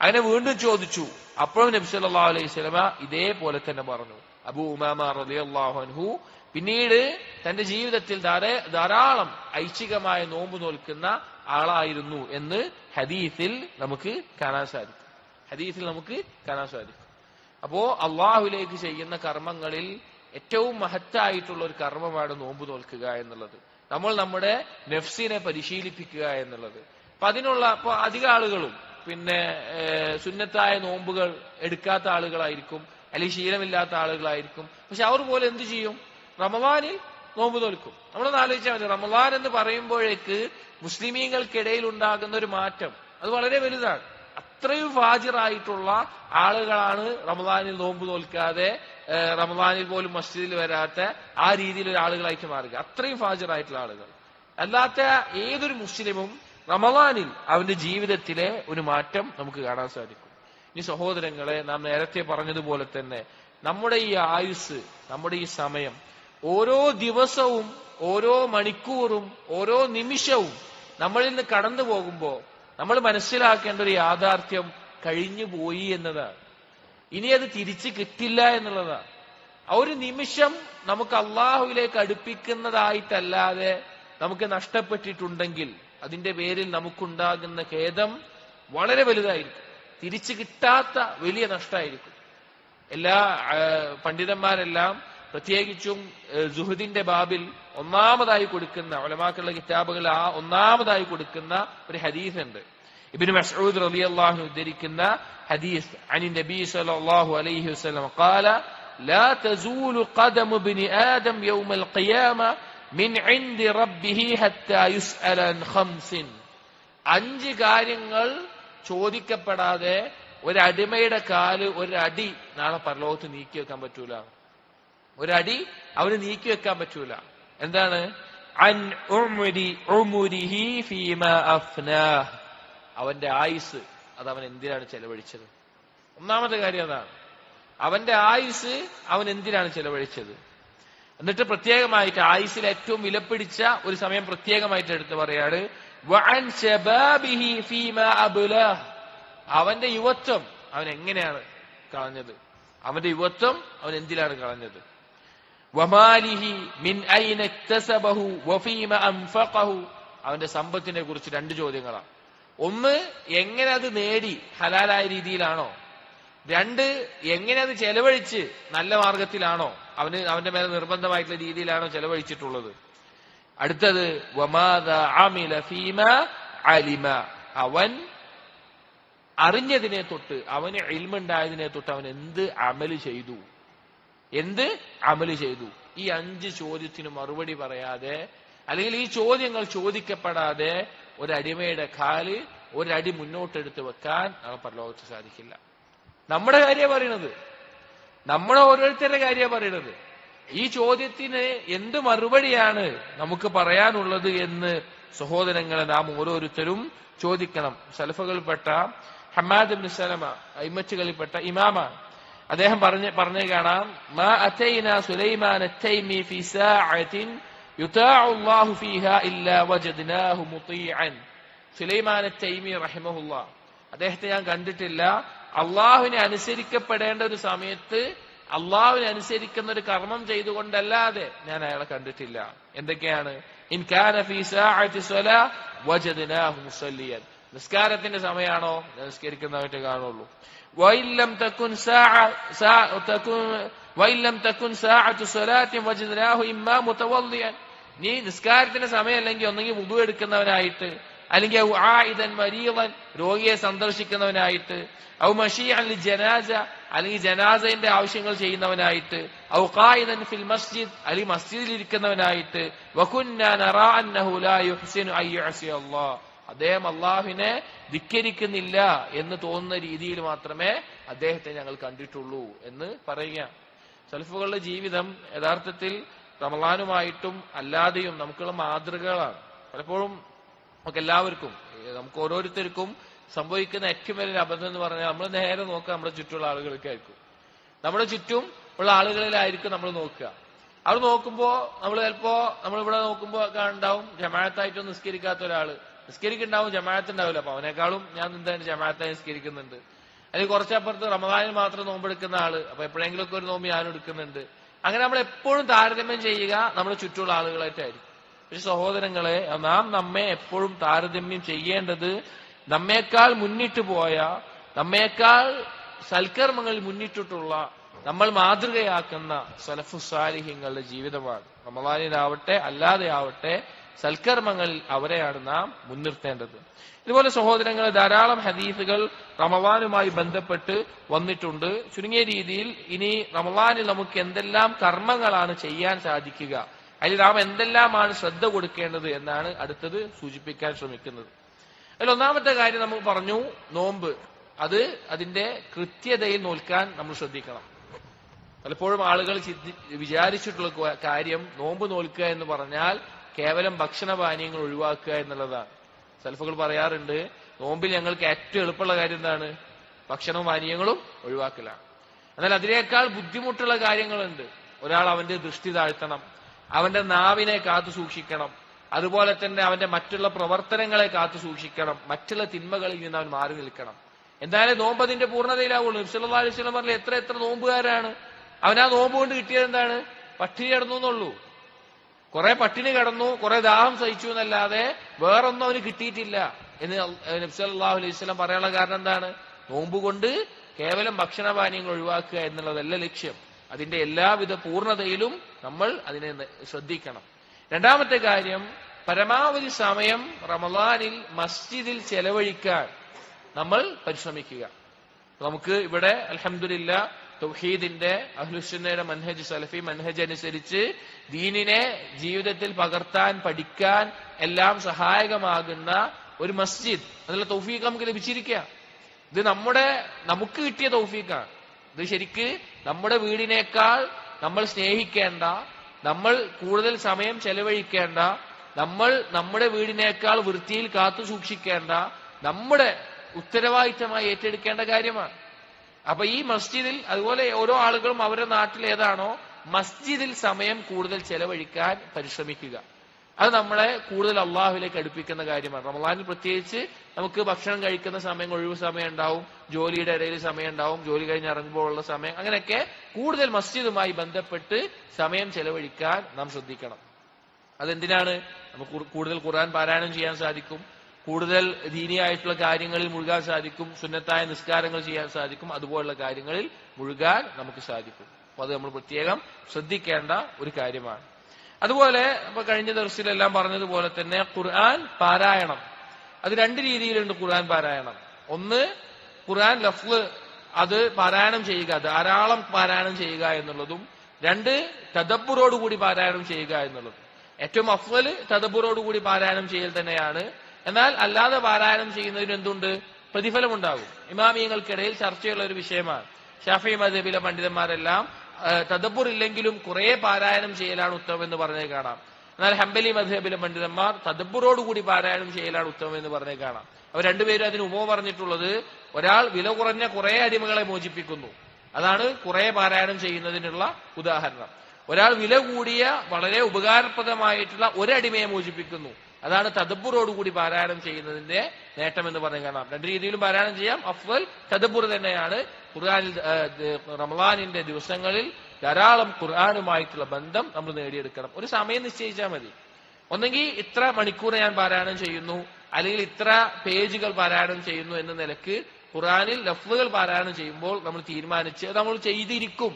അങ്ങനെ വീണ്ടും ചോദിച്ചു, അപ്പോഴും നബി സല്ലല്ലാഹു അലൈഹി വസല്ലം ഇതേപോലെ തന്നെ പറഞ്ഞു. അബൂ ഉമാമ റളിയല്ലാഹു അൻഹു പിന്നീട് തന്റെ ജീവിതത്തിൽ ധാരാളം ഐച്ഛികമായ നോമ്പ് നോൽക്കുന്ന ആളായിരുന്നു എന്ന് ഹദീസിൽ നമുക്ക് കാണാൻ സാധിക്കും. ഹദീസിൽ നമുക്ക് കാണാൻ സാധിക്കും. അപ്പോ അള്ളാഹുലേക്ക് ചെയ്യുന്ന കർമ്മങ്ങളിൽ ഏറ്റവും മഹത്തായിട്ടുള്ള ഒരു കർമ്മമാണ് നോമ്പ് നോൽക്കുക എന്നുള്ളത്. നമ്മൾ നമ്മുടെ നഫ്സിനെ പരിശീലിപ്പിക്കുക എന്നുള്ളത്. അപ്പൊ അതിനുള്ള അധിക ആളുകളും പിന്നെ സുന്നത്തായ നോമ്പുകൾ എടുക്കാത്ത ആളുകളായിരിക്കും, അല്ലെങ്കിൽ ശീലമില്ലാത്ത ആളുകളായിരിക്കും. പക്ഷെ അവർ പോലെ എന്ത് ചെയ്യും? റമദാനിൽ നോമ്പ് നോൽക്കും. നമ്മളൊന്ന് ആലോചിച്ചാൽ മതി, റമദാൻ എന്ന് പറയുമ്പോഴേക്ക് മുസ്ലിമീങ്ങൾക്കിടയിൽ ഉണ്ടാകുന്ന ഒരു മാറ്റം അത് വളരെ വലുതാണ്. അത്രയും ഫാജിറായിട്ടുള്ള ആളുകളാണ് റമദാനിൽ നോമ്പ് നോൽക്കാതെ, റമദാനിൽ പോലും മസ്ജിദിൽ വരാത്ത ആ രീതിയിലൊരു ആളുകളായിട്ട് മാറുക. അത്രയും ഫാജിറായിട്ടുള്ള ആളുകൾ. അല്ലാത്ത ഏതൊരു മുസ്ലിമും റമദാനിൽ അവന്റെ ജീവിതത്തിലെ ഒരു മാറ്റം നമുക്ക് കാണാൻ സാധിക്കും. ഇനി സഹോദരങ്ങളെ, നാം നേരത്തെ പറഞ്ഞതുപോലെ തന്നെ നമ്മുടെ ഈ ആയുസ്, നമ്മുടെ ഈ സമയം, ഓരോ ദിവസവും ഓരോ മണിക്കൂറും ഓരോ നിമിഷവും നമ്മളിൽ നിന്ന് കടന്നു പോകുമ്പോൾ നമ്മൾ മനസ്സിലാക്കേണ്ട ഒരു യാഥാർത്ഥ്യം കഴിഞ്ഞു പോയി എന്നതാണ്. ഇനി അത് തിരിച്ചു കിട്ടില്ല എന്നുള്ളതാണ്. ആ ഒരു നിമിഷം നമുക്ക് അള്ളാഹുവിലേക്ക് അടുപ്പിക്കുന്നതായിട്ടല്ലാതെ നമുക്ക് നഷ്ടപ്പെട്ടിട്ടുണ്ടെങ്കിൽ അതിന്റെ പേരിൽ നമുക്കുണ്ടാകുന്ന ഖേദം വളരെ വലുതായിരിക്കും. തിരിച്ചു കിട്ടാത്ത വലിയ നഷ്ടമായിരിക്കും. എല്ലാ പണ്ഡിതന്മാരെല്ലാം പ്രത്യേകിച്ചും സുഹദിന്റെ ബാബിൽ ഒന്നാമതായി കൊടുക്കുന്ന ഉലമാക്കളുടെ കിതാബുകൾ ഒന്നാമതായി കൊടുക്കുന്ന ഒരു ഹദീസ് ഉണ്ട്. ഇബ്നു മസ്ഊദ് റളിയല്ലാഹു അൻഹു ഉദ്ധരിക്കുന്ന ഹദീസ് അനി നബി സല്ലല്ലാഹു അലൈഹി വസല്ലം ഖാല ലാ തസൂലു ഖദമു ഇബ്നി ആദം യൗമൽ ഖിയാമ മിൻ ഇൻദി റബ്ബിഹി ഹത്താ യുസ്അല അൻ ഖംസിൻ. 5 കാര്യങ്ങൾ ചോദിക്കപ്പെടാതെ ഒരടിമയുടെ കാല് ഒരടി നാളെ പരലോകത്ത് നീക്കി വെക്കാൻ പറ്റൂല. ഒരടി അവന് നീക്കി വെക്കാൻ പറ്റൂല. എന്താണ്? അൻ ഉമുരിഹി ഫീമാ അഫ്നാഹ്. അവന്റെ ആയുസ് അത് അവൻ എന്തിനാണ് ചെലവഴിച്ചത്. ഒന്നാമത്തെ കാര്യം അതാണ്. അവന്റെ ആയുസ് അവൻ എന്തിനാണ് ചെലവഴിച്ചത്. എന്നിട്ട് പ്രത്യേകമായിട്ട് ആയുസിൽ ഏറ്റവും വിലപിടിച്ച ഒരു സമയം പ്രത്യേകമായിട്ട് എടുത്ത് പറയാണ്, വഅൻ ശബാബിഹി ഫീമാ അബ്ലാഹ്. അവന്റെ യുവത്വം അവൻ എങ്ങനെയാണ് കളഞ്ഞത്. അവന്റെ യുവത്വം അവൻ എന്തിനാണ് കളഞ്ഞത്. വമാലിഹി മിൻ ഐന ഇക്തസബഹു വഫീമ അൻഫഖഹു. അവന്റെ സമ്പത്തിനെ കുറിച്ച് 2 ചോദ്യങ്ങളാണ്. ഒന്ന്, എങ്ങനെ അത് നേടി, ഹലാലായ രീതിയിലാണോ. 2, എങ്ങനെ അത് ചെലവഴിച്ച് നല്ല മാർഗത്തിലാണോ, അവന്റെ മേലെ നിർബന്ധമായിട്ടുള്ള രീതിയിലാണോ ചെലവഴിച്ചിട്ടുള്ളത്. അടുത്തത് വമാദാ അമില ഫീമാ അലിമ. അവൻ അറിഞ്ഞതിനെ തൊട്ട്, അവന് ഇൽമുണ്ടായതിനെ തൊട്ട് അവൻ എന്ത് അമല് ചെയ്തു. ഈ 5 ചോദ്യത്തിന് മറുപടി പറയാതെ, അല്ലെങ്കിൽ ഈ ചോദ്യങ്ങൾ ചോദിക്കപ്പെടാതെ ഒരടിമയുടെ കാല് ഒരടി മുന്നോട്ടെടുത്ത് വെക്കാൻ പരലോകത്ത് സാധിക്കില്ല. നമ്മുടെ കാര്യമാണ് പറയണത്, നമ്മുടെ ഓരോരുത്തരുടെ കാര്യമാണ് പറയണത്. ഈ ചോദ്യത്തിന് എന്ത് മറുപടിയാണ് നമുക്ക് പറയാനുള്ളത് എന്ന് സഹോദരങ്ങളെ നാം ഓരോരുത്തരും ചോദിക്കണം. സലഫുകളിൽപ്പെട്ട ഹമ്മാദ് ഇബ്നു സലമ അയിമത്തുകളിൽപ്പെട്ട ഇമാമാണ്. അദ്ദേഹം പറഞ്ഞു കാണാം, മാ അതൈനാ സുലൈമാൻ അത്തൈമി ഫീ സാഅത്തിൻ യുതാഉ അല്ലാഹു ഫീഹാ ഇല്ലാ വജദ്നാഹു മുതീഅൻ. സുലൈമാൻ അത്തൈമി റഹിമഹുല്ലാഹ്, അദ്ദേഹത്തെ ഞാൻ കണ്ടിട്ടില്ല അള്ളാഹുവിനെ അനുസരിക്കപ്പെടേണ്ട ഒരു സമയത്ത് അള്ളാഹുവിനെ അനുസരിക്കുന്ന ഒരു കർമ്മം ചെയ്തുകൊണ്ടല്ലാതെ ഞാൻ അയാളെ കണ്ടിട്ടില്ല. എന്തൊക്കെയാണ്? ഇൻ കാന ഫീ സാഅത്തി സ്വലാ വജദ്നാഹു മുസല്ലിയൻ. നിസ്കാരത്തിന്റെ സമയമാണോ, നിസ്കരിക്കുന്നവരെ കാണുള്ളൂ. വഇല്ലം തകുൻ സാഅത്തു സ്വലാത്തിൻ വജദ്നാഹു ഇമ്മാ മുതവല്ലിയൻ. നീ നിസ്കാരത്തിന്റെ സമയമല്ലെങ്കിൽ ഒന്നെങ്കിൽ വുദു എടുക്കുന്നവനായിട്ട്, അല്ലെങ്കിൽ ആയിദൻ മരീളൻ രോഗിയെ സന്ദർശിക്കുന്നവനായിട്ട്, ഔ മശീഅൻ ലിജനാസ അല്ലെങ്കിൽ ജനാസയുടെ ആവശ്യങ്ങൾ ചെയ്യുന്നവനായിട്ട്, ഔ ഖായിദൻ ഫിൽ മസ്ജിദ് അല്ലെങ്കിൽ മസ്ജിദിൽ ഇരിക്കുന്നവനായിട്ട്, വകുന്നാ നറാ അന്നഹു ലാ യുഹ്സിനു അൻ യഅസി അല്ലാഹ്. അദ്ദേഹം അള്ളാഹുവിനെ ധിക്കരിക്കുന്നില്ല എന്ന് തോന്നുന്ന രീതിയിൽ മാത്രമേ അദ്ദേഹത്തെ ഞങ്ങൾ കണ്ടിട്ടുള്ളൂ എന്ന് പറയുക. സലഫുകളുടെ ജീവിതം യഥാർത്ഥത്തിൽ റമളാനുമായിട്ടും അല്ലാതെയും നമുക്കുള്ള മാതൃകകളാണ്. പലപ്പോഴും എല്ലാവർക്കും, നമുക്ക് ഓരോരുത്തർക്കും സംഭവിക്കുന്ന ഏറ്റവും വലിയൊരു അബദ്ധം എന്ന് പറഞ്ഞാൽ നമ്മൾ നേരെ നോക്കുക നമ്മുടെ ചുറ്റുമുള്ള ആളുകൾക്കായിരിക്കും. നമ്മുടെ ചുറ്റും ഉള്ള ആളുകളിലായിരിക്കും നമ്മൾ നോക്കുക. അവർ നോക്കുമ്പോൾ നമ്മൾ ചിലപ്പോ നമ്മളിവിടെ നോക്കുമ്പോൾ ഉണ്ടാവും ജമാഅത്തായിട്ട് നിസ്കരിക്കാത്ത ഒരാള്, നിസ്കരിക്കുന്നുണ്ടാവും, ജമാഅത്ത് ഉണ്ടാവില്ല. അപ്പൊ അവനേക്കാളും ഞാൻ എന്താണ് ജമാഅത്തായി നിസ്കരിക്കുന്നുണ്ട്. അല്ലെങ്കിൽ കുറച്ചപ്പുറത്ത് റമദാനിൽ മാത്രം നോമ്പെടുക്കുന്ന ആള്, അപ്പൊ എപ്പോഴെങ്കിലുമൊക്കെ ഒരു നോമ്പ് ഞാനും എടുക്കുന്നുണ്ട്. അങ്ങനെ നമ്മൾ എപ്പോഴും താരതമ്യം ചെയ്യുക നമ്മുടെ ചുറ്റുമുള്ള ആളുകളായിട്ടായിരിക്കും. പക്ഷെ സഹോദരങ്ങളെ, നാം നമ്മെ എപ്പോഴും താരതമ്യം ചെയ്യേണ്ടത് നമ്മേക്കാൾ മുന്നിട്ട് പോയ നമ്മേക്കാൾ സൽക്കർമ്മങ്ങളിൽ മുന്നിട്ടിട്ടുള്ള നമ്മൾ മാതൃകയാക്കുന്ന സലഫു സാലിഹ്യങ്ങളുടെ ജീവിതമാണ്. റമളാനിലാവട്ടെ അല്ലാതെ ആവട്ടെ സൽക്കർമ്മങ്ങളിൽ അവരെയാണ് നാം മുൻനിർത്തേണ്ടത്. ഇതുപോലെ സഹോദരങ്ങളെ, ധാരാളം ഹദീസുകൾ റമളാനുമായി ബന്ധപ്പെട്ട് വന്നിട്ടുണ്ട്. ചുരുങ്ങിയ രീതിയിൽ ഇനി റമളാനിൽ നമുക്ക് എന്തെല്ലാം കർമ്മങ്ങളാണ് ചെയ്യാൻ സാധിക്കുക, അതിൽ നാം എന്തെല്ലാമാണ് ശ്രദ്ധ കൊടുക്കേണ്ടത് എന്നാണ് അടുത്തത് സൂചിപ്പിക്കാൻ ശ്രമിക്കുന്നത്. അതിൽ ഒന്നാമത്തെ കാര്യം നമ്മൾ പറഞ്ഞു, നോമ്പ്. അത് അതിന്റെ കൃത്യതയിൽ നോൽക്കാൻ നമ്മൾ ശ്രദ്ധിക്കണം. പലപ്പോഴും ആളുകൾ വിചാരിച്ചിട്ടുള്ള കാര്യം നോമ്പ് നോൽക്കുക എന്ന് പറഞ്ഞാൽ കേവലം ഭക്ഷണപാനീയങ്ങൾ ഒഴിവാക്കുക എന്നുള്ളതാണ്. സലഫുകൾ പറയാറുണ്ട്, നോമ്പിൽ ഞങ്ങൾക്ക് ഏറ്റവും എളുപ്പമുള്ള കാര്യം എന്താണ്? ഭക്ഷണവും പാനീയങ്ങളും ഒഴിവാക്കലാണ്. എന്നാൽ അതിനേക്കാൾ ബുദ്ധിമുട്ടുള്ള കാര്യങ്ങളുണ്ട്. ഒരാൾ അവന്റെ ദൃഷ്ടി താഴ്ത്തണം, അവന്റെ നാവിനെ കാത്തു സൂക്ഷിക്കണം, അതുപോലെ തന്നെ അവന്റെ മറ്റുള്ള പ്രവർത്തനങ്ങളെ കാത്തു സൂക്ഷിക്കണം, മറ്റുള്ള തിന്മകളിൽ നിന്ന് അവൻ മാറി നിൽക്കണം. എന്തായാലും നോമ്പ് അതിന്റെ പൂർണ്ണതയിലാവുള്ളൂ. നബി സല്ലല്ലാഹു അലൈഹി വസല്ലം പറഞ്ഞ എത്ര നോമ്പുകാരാണ്, അവനാ നോമ്പ് കൊണ്ട് കിട്ടിയത് എന്താണ്? പട്ടിണി കിടന്നു എന്നുള്ളൂ. കുറെ പട്ടിണി കിടന്നു, കുറെ ദാഹം സഹിച്ചു എന്നല്ലാതെ വേറൊന്നും അവന് കിട്ടിയിട്ടില്ല എന്ന് നബി സല്ലല്ലാഹു അലൈഹി വസല്ലം പറയാനുള്ള കാരണം എന്താണ്? നോമ്പ് കൊണ്ട് കേവലം ഭക്ഷണപാനീയങ്ങൾ ഒഴിവാക്കുക എന്നുള്ളതല്ല ലക്ഷ്യം. അതിന്റെ എല്ലാവിധ പൂർണ്ണതയിലും നമ്മൾ അതിനെ ശ്രദ്ധിക്കണം. രണ്ടാമത്തെ കാര്യം, പരമാവധി സമയം റമളാനിൽ മസ്ജിദിൽ ചെലവഴിക്കാൻ നമ്മൾ പരിശ്രമിക്കുക. നമുക്ക് ഇവിടെ അൽഹംദുലില്ലാ തൗഹീദിന്റെ അഹ്ലുസുന്നയുടെ മൻഹജ്, സലഫി മൻഹജ് അനുസരിച്ച് ദീനിനെ ജീവിതത്തിൽ പകർത്താൻ, പഠിക്കാൻ എല്ലാം സഹായകമാകുന്ന ഒരു മസ്ജിദ്, അതിനുള്ള തൗഫീഖ് നമുക്ക് ലഭിച്ചിരിക്കുക. ഇത് നമുക്ക് കിട്ടിയ തൗഫീഖാണ്. ഇത് ശരിക്ക് നമ്മുടെ വീടിനേക്കാൾ നമ്മൾ സ്നേഹിക്കേണ്ട, നമ്മൾ കൂടുതൽ സമയം ചെലവഴിക്കേണ്ട, നമ്മൾ നമ്മുടെ വീടിനേക്കാൾ വൃത്തിയിൽ കാത്തു സൂക്ഷിക്കേണ്ട, നമ്മുടെ ഉത്തരവാദിത്തമായി ഏറ്റെടുക്കേണ്ട കാര്യമാണ്. അപ്പൊ ഈ മസ്ജിദിൽ, അതുപോലെ ഓരോ ആളുകളും അവരുടെ നാട്ടിൽ ഏതാണോ മസ്ജിദിൽ സമയം കൂടുതൽ ചെലവഴിക്കാൻ പരിശ്രമിക്കുക. അത് നമ്മളെ കൂടുതൽ അള്ളാഹുവിലേക്ക് അടുപ്പിക്കുന്ന കാര്യമാണ്. റമളാനിൽ പ്രത്യേകിച്ച് നമുക്ക് ഭക്ഷണം കഴിക്കുന്ന സമയം, ഒഴിവ് സമയം ഉണ്ടാവും, ജോലിയുടെ ഇടയിൽ സമയം ഉണ്ടാവും, ജോലി കഴിഞ്ഞ് ഇറങ്ങുമ്പോഴുള്ള സമയം, അങ്ങനെയൊക്കെ കൂടുതൽ മസ്ജിദുമായി ബന്ധപ്പെട്ട് സമയം ചെലവഴിക്കാൻ നാം ശ്രദ്ധിക്കണം. അതെന്തിനാണ്? നമുക്ക് കൂടുതൽ ഖുർആൻ പാരായണം ചെയ്യാൻ സാധിക്കും, കൂടുതൽ ദീനിയായിട്ടുള്ള കാര്യങ്ങളിൽ മുഴുകാൻ സാധിക്കും, സുന്നത്തായ നിസ്കാരങ്ങൾ ചെയ്യാൻ സാധിക്കും, അതുപോലുള്ള കാര്യങ്ങളിൽ മുഴുകാൻ നമുക്ക് സാധിക്കും. അപ്പൊ അത് നമ്മൾ പ്രത്യേകം ശ്രദ്ധിക്കേണ്ട ഒരു കാര്യമാണ്. അതുപോലെ ഇപ്പൊ കഴിഞ്ഞ ദിവസത്തിലെല്ലാം പറഞ്ഞതുപോലെ തന്നെ ഖുർആൻ പാരായണം, അത് രണ്ട് രീതിയിലുണ്ട്. ഖുർആൻ പാരായണം, ഒന്ന് ഖുർആൻ ലഫ്ള് അത് പാരായണം ചെയ്യുക, ധാരാളം പാരായണം ചെയ്യുക എന്നുള്ളതും, രണ്ട് തദബ്ബുറോടുകൂടി പാരായണം ചെയ്യുക എന്നുള്ളതും. ഏറ്റവും അഫ്ളല് തദബ്ബുറോടുകൂടി പാരായണം ചെയ്യൽ തന്നെയാണ്. എന്നാൽ അല്ലാതെ പാരായണം ചെയ്യുന്നതിന് എന്തുണ്ട്? പ്രതിഫലമുണ്ടാകും. ഇമാമിയങ്ങൾക്കിടയിൽ ചർച്ചയുള്ള ഒരു വിഷയമാണ്. ഷാഫി മദ്ഹബിലെ പണ്ഡിതന്മാരെല്ലാം തദബ്ബുർ ഇല്ലെങ്കിലും കുറെ പാരായണം ചെയ്യലാണ് ഉത്തമം എന്ന് പറഞ്ഞേ കാണാം. എന്നാൽ ഹംബലി മദ്ഹബിലെ പണ്ഡിതന്മാർ തദബ്ബുറോടുകൂടി പാരായണം ചെയ്യലാണ് ഉത്തമം എന്ന് പറഞ്ഞേ കാണാം. അവർ രണ്ടുപേരും അതിന് ഉപമ പറഞ്ഞിട്ടുള്ളത്, ഒരാൾ വില കുറഞ്ഞ കുറെ അടിമകളെ മോചിപ്പിക്കുന്നു, അതാണ് കുറെ പാരായണം ചെയ്യുന്നതിനുള്ള ഉദാഹരണം. ഒരാൾ വില കൂടിയ വളരെ ഉപകാരപ്രദമായിട്ടുള്ള ഒരടിമയെ മോചിപ്പിക്കുന്നു, അതാണ് തദബ്ബുറോടുകൂടി പാരായണം ചെയ്യുന്നതിന്റെ നേട്ടം എന്ന് പറഞ്ഞു കാണാം. രണ്ട് രീതിയിലും പാരായണം ചെയ്യാം. അഫ്വൽ തദബ്ബുർ തന്നെയാണ്. ഖുർആനിൽ റമളാനിന്റെ ദിവസങ്ങളിൽ ധാരാളം ഖുർആനുമായിട്ടുള്ള ബന്ധം നമ്മൾ നേടിയെടുക്കണം. ഒരു സമയം നിശ്ചയിച്ചാൽ മതി. ഒന്നെങ്കിൽ ഇത്ര മണിക്കൂർ ഞാൻ പാരായണം ചെയ്യുന്നു, അല്ലെങ്കിൽ ഇത്ര പേജുകൾ പാരായണം ചെയ്യുന്നു എന്ന നിലക്ക് ഖുർആനിൽ ലഫ്ളുകൾ പാരായണം ചെയ്യുമ്പോൾ നമ്മൾ തീരുമാനിച്ച് നമ്മൾ ചെയ്തിരിക്കും,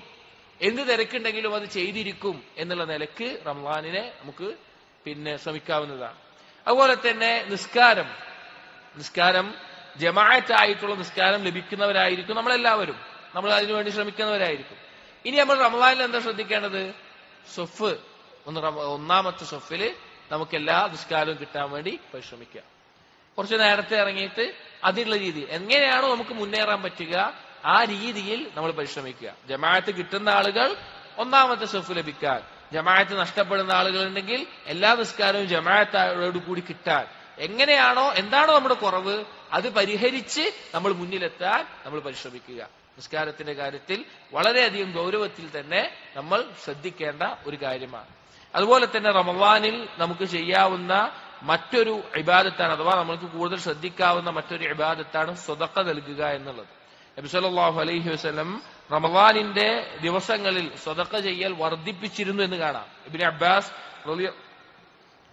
എന്ത് തിരക്കുണ്ടെങ്കിലും അത് ചെയ്തിരിക്കും എന്നുള്ള നിലക്ക് റമളാനിനെ നമുക്ക് ശ്രമിക്കാവുന്നതാണ്. അതുപോലെ തന്നെ നിസ്കാരം ജമാഅത്തായിട്ടുള്ള നിസ്കാരം ലഭിക്കുന്നവരായിരിക്കും നമ്മളെല്ലാവരും, നമ്മൾ അതിനുവേണ്ടി ശ്രമിക്കുന്നവരായിരിക്കും. ഇനി നമ്മൾ റമളാനിൽ എന്താ ശ്രദ്ധിക്കേണ്ടത്? സൊഫ് ഒന്നാമത്തെ സൊഫില് നമുക്ക് എല്ലാ നിസ്കാരവും കിട്ടാൻ വേണ്ടി പരിശ്രമിക്കുക. കുറച്ച് നേരത്തെ ഇറങ്ങിയിട്ട് അതിനുള്ള രീതി എങ്ങനെയാണോ നമുക്ക് മുന്നേറാൻ പറ്റുക ആ രീതിയിൽ നമ്മൾ പരിശ്രമിക്കുക. ജമാഅത്ത് കിട്ടുന്ന ആളുകൾ ഒന്നാമത്തെ സൊഫ് ലഭിക്കാൻ, ജമാഅത്ത് നഷ്ടപ്പെടുന്ന ആളുകളുണ്ടെങ്കിൽ എല്ലാ നിസ്കാരവും ജമാഅത്തോടു കൂടി കിട്ടാൻ, എന്താണോ നമ്മുടെ കുറവ് അത് പരിഹരിച്ച് നമ്മൾ മുന്നിലെത്താൻ നമ്മൾ പരിശ്രമിക്കുക. നിസ്കാരത്തിന്റെ കാര്യത്തിൽ വളരെയധികം ഗൗരവത്തിൽ തന്നെ നമ്മൾ ശ്രദ്ധിക്കേണ്ട ഒരു കാര്യമാണ്. അതുപോലെ തന്നെ റമളാനിൽ നമുക്ക് ചെയ്യാവുന്ന മറ്റൊരു ഇബാദത്താണ്, അഥവാ നമുക്ക് കൂടുതൽ ശ്രദ്ധിക്കാവുന്ന മറ്റൊരു ഇബാദത്താണ് സ്വതക്ക നൽകുക എന്നുള്ളത്. നബി സല്ലല്ലാഹു അലൈഹി വസല്ലം റമളാനിന്റെ ദിവസങ്ങളിൽ സ്വതക്ക ചെയ്യൽ വർദ്ധിപ്പിച്ചിരുന്നു എന്ന് കാണാം. ഇബ്നു അബ്ബാസ്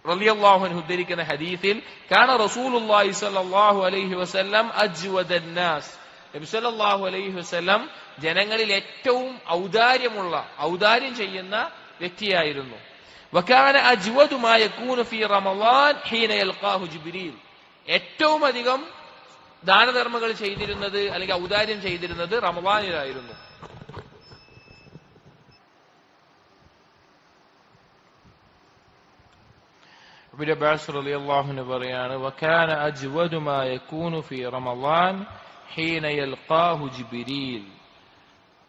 റളിയല്ലാഹു അൻഹു ഉദ്ധരിക്കുന്ന ഹദീസിൽ കാന റസൂലുള്ളാഹി സ്വല്ലല്ലാഹു അലൈഹി വസല്ലം അജ്വദൻ നാസ് നബി സല്ലല്ലാഹു അലൈഹി വസല്ലം ജനങ്ങളിൽ ഏറ്റവും ഔദാര്യം ചെയ്യുന്ന വ്യക്തിയായിരുന്നു. വകാന അജ്വദു മാ യകൂനു ഫീ റമളാൻ ഹീന യൽഖാഹു ജിബ്രീൽ. ഏറ്റവും അധികം ദാനധർമ്മങ്ങൾ ചെയ്തിരുന്നത് അല്ലെങ്കിൽ ഔദാര്യം ചെയ്തിരുന്നത് റമളാനിലായിരുന്നു. ഇബ്നു അബ്ബാസ് റളിയല്ലാഹു അൻഹു പറയാണ് വകാന അജ്വദു മാ യകൂനു ഫീ റമളാൻ ഹീന യൽഖാഹു ജിബ്രീൽ.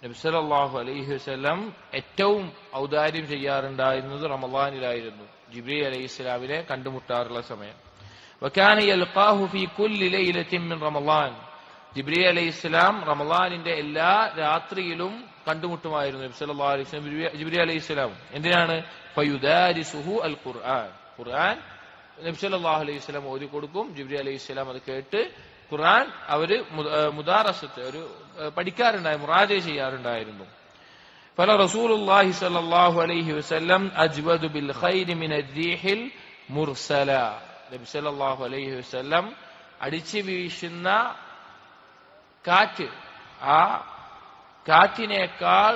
നബി സല്ലല്ലാഹു അലൈഹി വസല്ലം ഏറ്റവും ഔദാര്യം ചെയ്യാറുണ്ടായിരുന്നത് റമളാനിലായിരുന്നു, ജിബ്രീൽ അലൈഹിസ്സലാമിനെ കണ്ടുമുട്ടാറുള്ള സമയം. വകാന യൽഖാഹു ഫീ കുല്ലി ലൈലത്തിൻ മിൻ റമളാൻ. ജിബ്രീൽ അലൈഹിസ്സലാം റമളാനിന്റെ എല്ലാ രാത്രിയിലും കണ്ടുമുട്ടുമായിരുന്നു നബി സല്ലല്ലാഹു അലൈഹി വസല്ലം ജിബ്രീൽ അലൈഹിസ്സലാം. എന്തിനാണ്? ഫയുദാരിസുഹു അൽ ഖുർആൻ. ഖുർആൻ നബി സല്ലല്ലാഹു അലൈഹി വസല്ലം ഓതി കൊടുക്കും. ജിബ്രീൽ അലൈഹിസ്സലാം അത് കേട്ട് ഖുർആൻ അവര് മുദാറസത്ത് ഒരു പഠിക്കാറുണ്ടായി, മുറാജ ചെയ്യാറുണ്ടായിരുന്നു. ഫല റസൂലുള്ളാഹി സ്വല്ലല്ലാഹു അലൈഹി വസല്ലം അജ്വദു ബിൽ ഖൈരി മിന അദ്ദീഹിൽ മുർസല. നബി സല്ലല്ലാഹു അലൈഹി വസല്ലം അടിച്ചു വീശുന്ന കാറ്റ്, ആ കാറ്റിനേക്കാൾ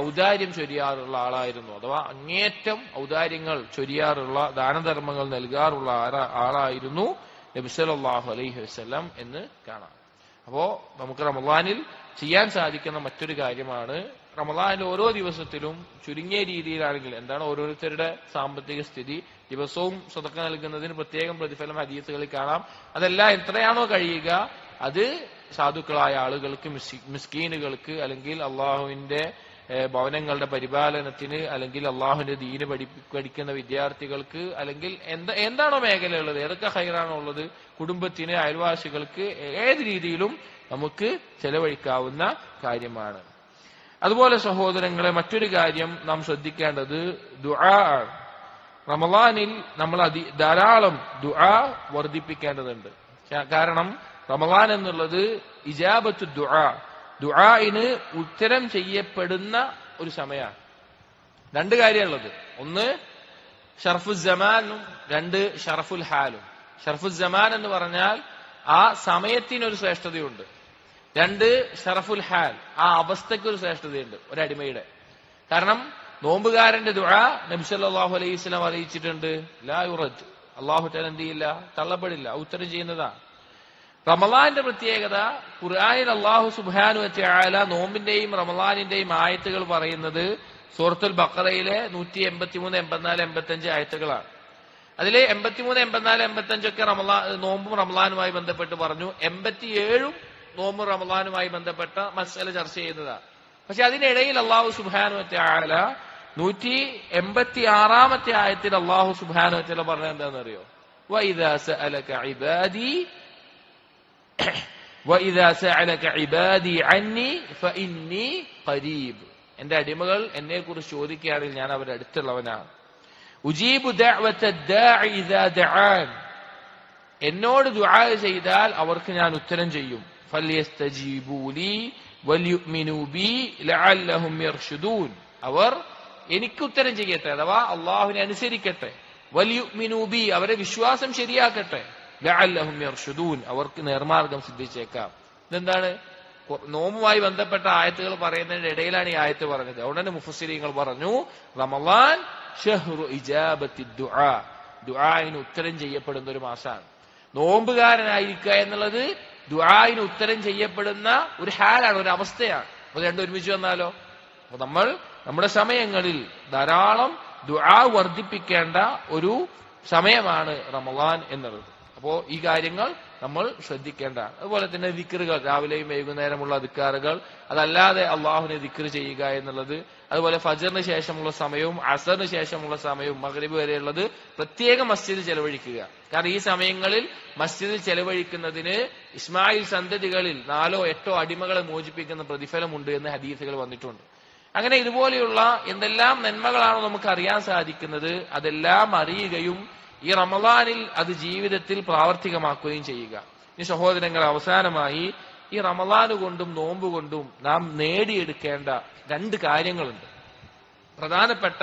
ഔദാര്യം ചൊരിയാറുള്ള ആളായിരുന്നു. അഥവാ അങ്ങേറ്റം ഔദാര്യങ്ങൾ ചൊരിയാറുള്ള, ദാനധർമ്മങ്ങൾ നൽകാറുള്ള ആളായിരുന്നു നബി സല്ലല്ലാഹു അലൈഹി വസല്ലം എന്ന് കാണാം. അപ്പോ നമുക്ക് റമളാനിൽ ചെയ്യാൻ സാധിക്കുന്ന മറ്റൊരു കാര്യമാണ്, റമളാനിൽ ഓരോ ദിവസത്തിലും ചുരുങ്ങിയ രീതിയിലാണെങ്കിൽ, എന്താണ് ഓരോരുത്തരുടെ സാമ്പത്തിക സ്ഥിതി, ദിവസവും സദഖ നൽകുന്നതിന് പ്രത്യേകം പ്രതിഫലം ഹദീസുകളിൽ കാണാം. അതെല്ലാം എത്രയാണോ കഴിയുക അത് സാധുക്കളായ ആളുകൾക്ക്, മിസ്കീനുകൾക്ക്, അല്ലെങ്കിൽ അള്ളാഹുവിന്റെ ഭവനങ്ങളുടെ പരിപാലനത്തിന്, അല്ലെങ്കിൽ അള്ളാഹുവിന്റെ ദീന് പഠിക്കുന്ന വിദ്യാർത്ഥികൾക്ക്, അല്ലെങ്കിൽ എന്താണോ മേഖലയുള്ളത്, ഏതൊക്കെ ഹൈറാണോ ഉള്ളത്, കുടുംബത്തിന്, അയൽവാസികൾക്ക്, ഏത് രീതിയിലും നമുക്ക് ചെലവഴിക്കാവുന്ന കാര്യമാണ്. അതുപോലെ സഹോദരങ്ങളെ, മറ്റൊരു കാര്യം നാം ശ്രദ്ധിക്കേണ്ടത് ദുആ ആണ്. റമളാനിൽ നമ്മൾ ധാരാളം ദുആ വർദ്ധിപ്പിക്കേണ്ടതുണ്ട്. കാരണം റമളാൻ എന്നുള്ളത് ഇജാബത്തു ദുആ, ദുആഇന് ഉത്തരം ചെയ്യപ്പെടുന്ന ഒരു സമയമാണ്. രണ്ട് കാര്യമുള്ളത്, ഒന്ന് ഷർഫുൽ സമാനും രണ്ട് ഷറഫുൽ ഹാലും. ഷർഫുൽ സമാൻ എന്ന് പറഞ്ഞാൽ ആ സമയത്തിനൊരു ശ്രേഷ്ഠതയുണ്ട്. രണ്ട് ഷറഫുൽ ഹാൽ, ആ അവസ്ഥയ്ക്ക് ഒരു ശ്രേഷ്ഠതയുണ്ട് ഒരടിമയുടെ. കാരണം നോമ്പുകാരന്റെ ദുആ നബി സല്ലല്ലാഹു അലൈഹി വസല്ലം അറിയിച്ചിട്ടുണ്ട്, ലാ യുറദ്, അല്ലാഹു തആല എന്ത് ചെയ്യില്ല, തള്ളപ്പെടില്ല, ഉത്തരം ചെയ്യുന്നതാണ്. റമളാന്റെ പ്രത്യേകത, ഖുർആനിൽ അല്ലാഹു സുബ്ഹാനഹു വ തആല നോമ്പിന്റെയും റമളാനിന്റെയും ആയത്തുകൾ പറയുന്നത് സൂറത്തുൽ ബഖറയിലെ 183, 84, 85 ആയത്തുകളാണ്. അതിലെ 83, 84, 85 ഒക്കെ നോമ്പും റമളാനുമായി ബന്ധപ്പെട്ട് പറഞ്ഞു. 87 നോമ്പും റമളാനുമായി ബന്ധപ്പെട്ട മസ്അല ചർച്ച ചെയ്യുന്നതാണ്. പക്ഷെ അതിനിടയിൽ അല്ലാഹു സുബ്ഹാനഹു വ തആല 186-ാമത്തെ ആയത്തിൽ അല്ലാഹു സുബ്ഹാനഹു വ തആല പറഞ്ഞത് എന്താണെന്നറിയോ? വഇദാ സഅലക ഇബാദി അന്നി ഫഇന്നി ഖരീബ്. എന്റെ അടിമകൾ എന്നെ കുറിച്ച് ചോദിക്കുകയാണെങ്കിൽ ഞാൻ അവരുടെ അടുത്തുള്ളവനാണ്. ഉജീബു ദഅവത്തദ്ദാഇ ഇദാ ദഅാൻ, എന്നോട് ദുആ ചെയ്താൽ അവർക്ക് ഞാൻ ഉത്തരം ചെയ്യും. ഫൽയസ്തജീബൂ ലീ വൽയുഅ്മിനൂ ബി ലഅല്ലഹും യർഷുദൂൻ, അവർ എനിക്ക് ഉത്തരം ചെയ്യട്ടെ, അഥവാ അല്ലാഹുവിനെ അനുസരിക്കട്ടെ. വൽയുഅ്മിനൂ ബി, അവരെ വിശ്വാസം ശരിയാക്കട്ടെ. ലഅല്ലഹും യർഷുദൂൻ, അവർക്ക് നേർമാർഗം സിദ്ധിച്ചേക്കാം. ഇതെന്താണ്? നോമ്പുമായി ബന്ധപ്പെട്ട ആയത്തുകൾ പറയുന്നതിന്റെ ഇടയിലാണ് ഈ ആയത്ത് പറഞ്ഞത്. അതുകൊണ്ട് മുഫസ്സിരീങ്ങൾ പറഞ്ഞു റമളാൻ ഷഹ്റു ഇജാബത്തി ദുആ, ദുആഇന് ഉത്തരം ചെയ്യപ്പെടുന്ന ഒരു മാസമാണ്. നോമ്പുകാരനായിരിക്കുക എന്നുള്ളത് ദുആഇന് ഉത്തരം ചെയ്യപ്പെടുന്ന ഒരു ഹാലാണ്, ഒരു അവസ്ഥയാണ്. അത് രണ്ടും ഒരുമിച്ച് വന്നാലോ? അപ്പൊ നമ്മൾ നമ്മുടെ സമയങ്ങളിൽ ധാരാളം ദുആ വർദ്ധിപ്പിക്കേണ്ട ഒരു സമയമാണ് റമളാൻ എന്നുള്ളത്. അപ്പോ ഈ കാര്യങ്ങൾ നമ്മൾ ശ്രദ്ധിക്കേണ്ടതാണ്. അതുപോലെ തന്നെ ദിക്റുകൾ, രാവിലെയും വൈകുന്നേരമുള്ള ദിക്റുകൾ, അതല്ലാതെ അള്ളാഹുവിനെ ദിക്ർ ചെയ്യുക എന്നുള്ളത്, അതുപോലെ ഫജറിന് ശേഷമുള്ള സമയവും അസറിന് ശേഷമുള്ള സമയവും മഗ്രിബ് വരെയുള്ളത് പ്രത്യേകം മസ്ജിദിൽ ചെലവഴിക്കുക. കാരണം ഈ സമയങ്ങളിൽ മസ്ജിദിൽ ചെലവഴിക്കുന്നതിന് ഇസ്മായിൽ സന്തതികളിൽ 4 or 8 അടിമകളെ മോചിപ്പിക്കുന്ന പ്രതിഫലമുണ്ട് എന്ന് ഹദീസുകൾ വന്നിട്ടുണ്ട്. അങ്ങനെ ഇതുപോലെയുള്ള എന്തെല്ലാം നന്മകളാണോ നമുക്ക് അറിയാൻ സാധിക്കുന്നത് അതെല്ലാം അറിയുകയും ഈ റമളാനിൽ അത് ജീവിതത്തിൽ പ്രാവർത്തികമാക്കുകയും ചെയ്യുക. ഈ സഹോദരങ്ങൾ, അവസാനമായി ഈ റമളാൻ കൊണ്ടും നോമ്പ് കൊണ്ടും നാം നേടിയെടുക്കേണ്ട 2 കാര്യങ്ങളുണ്ട്. പ്രധാനപ്പെട്ട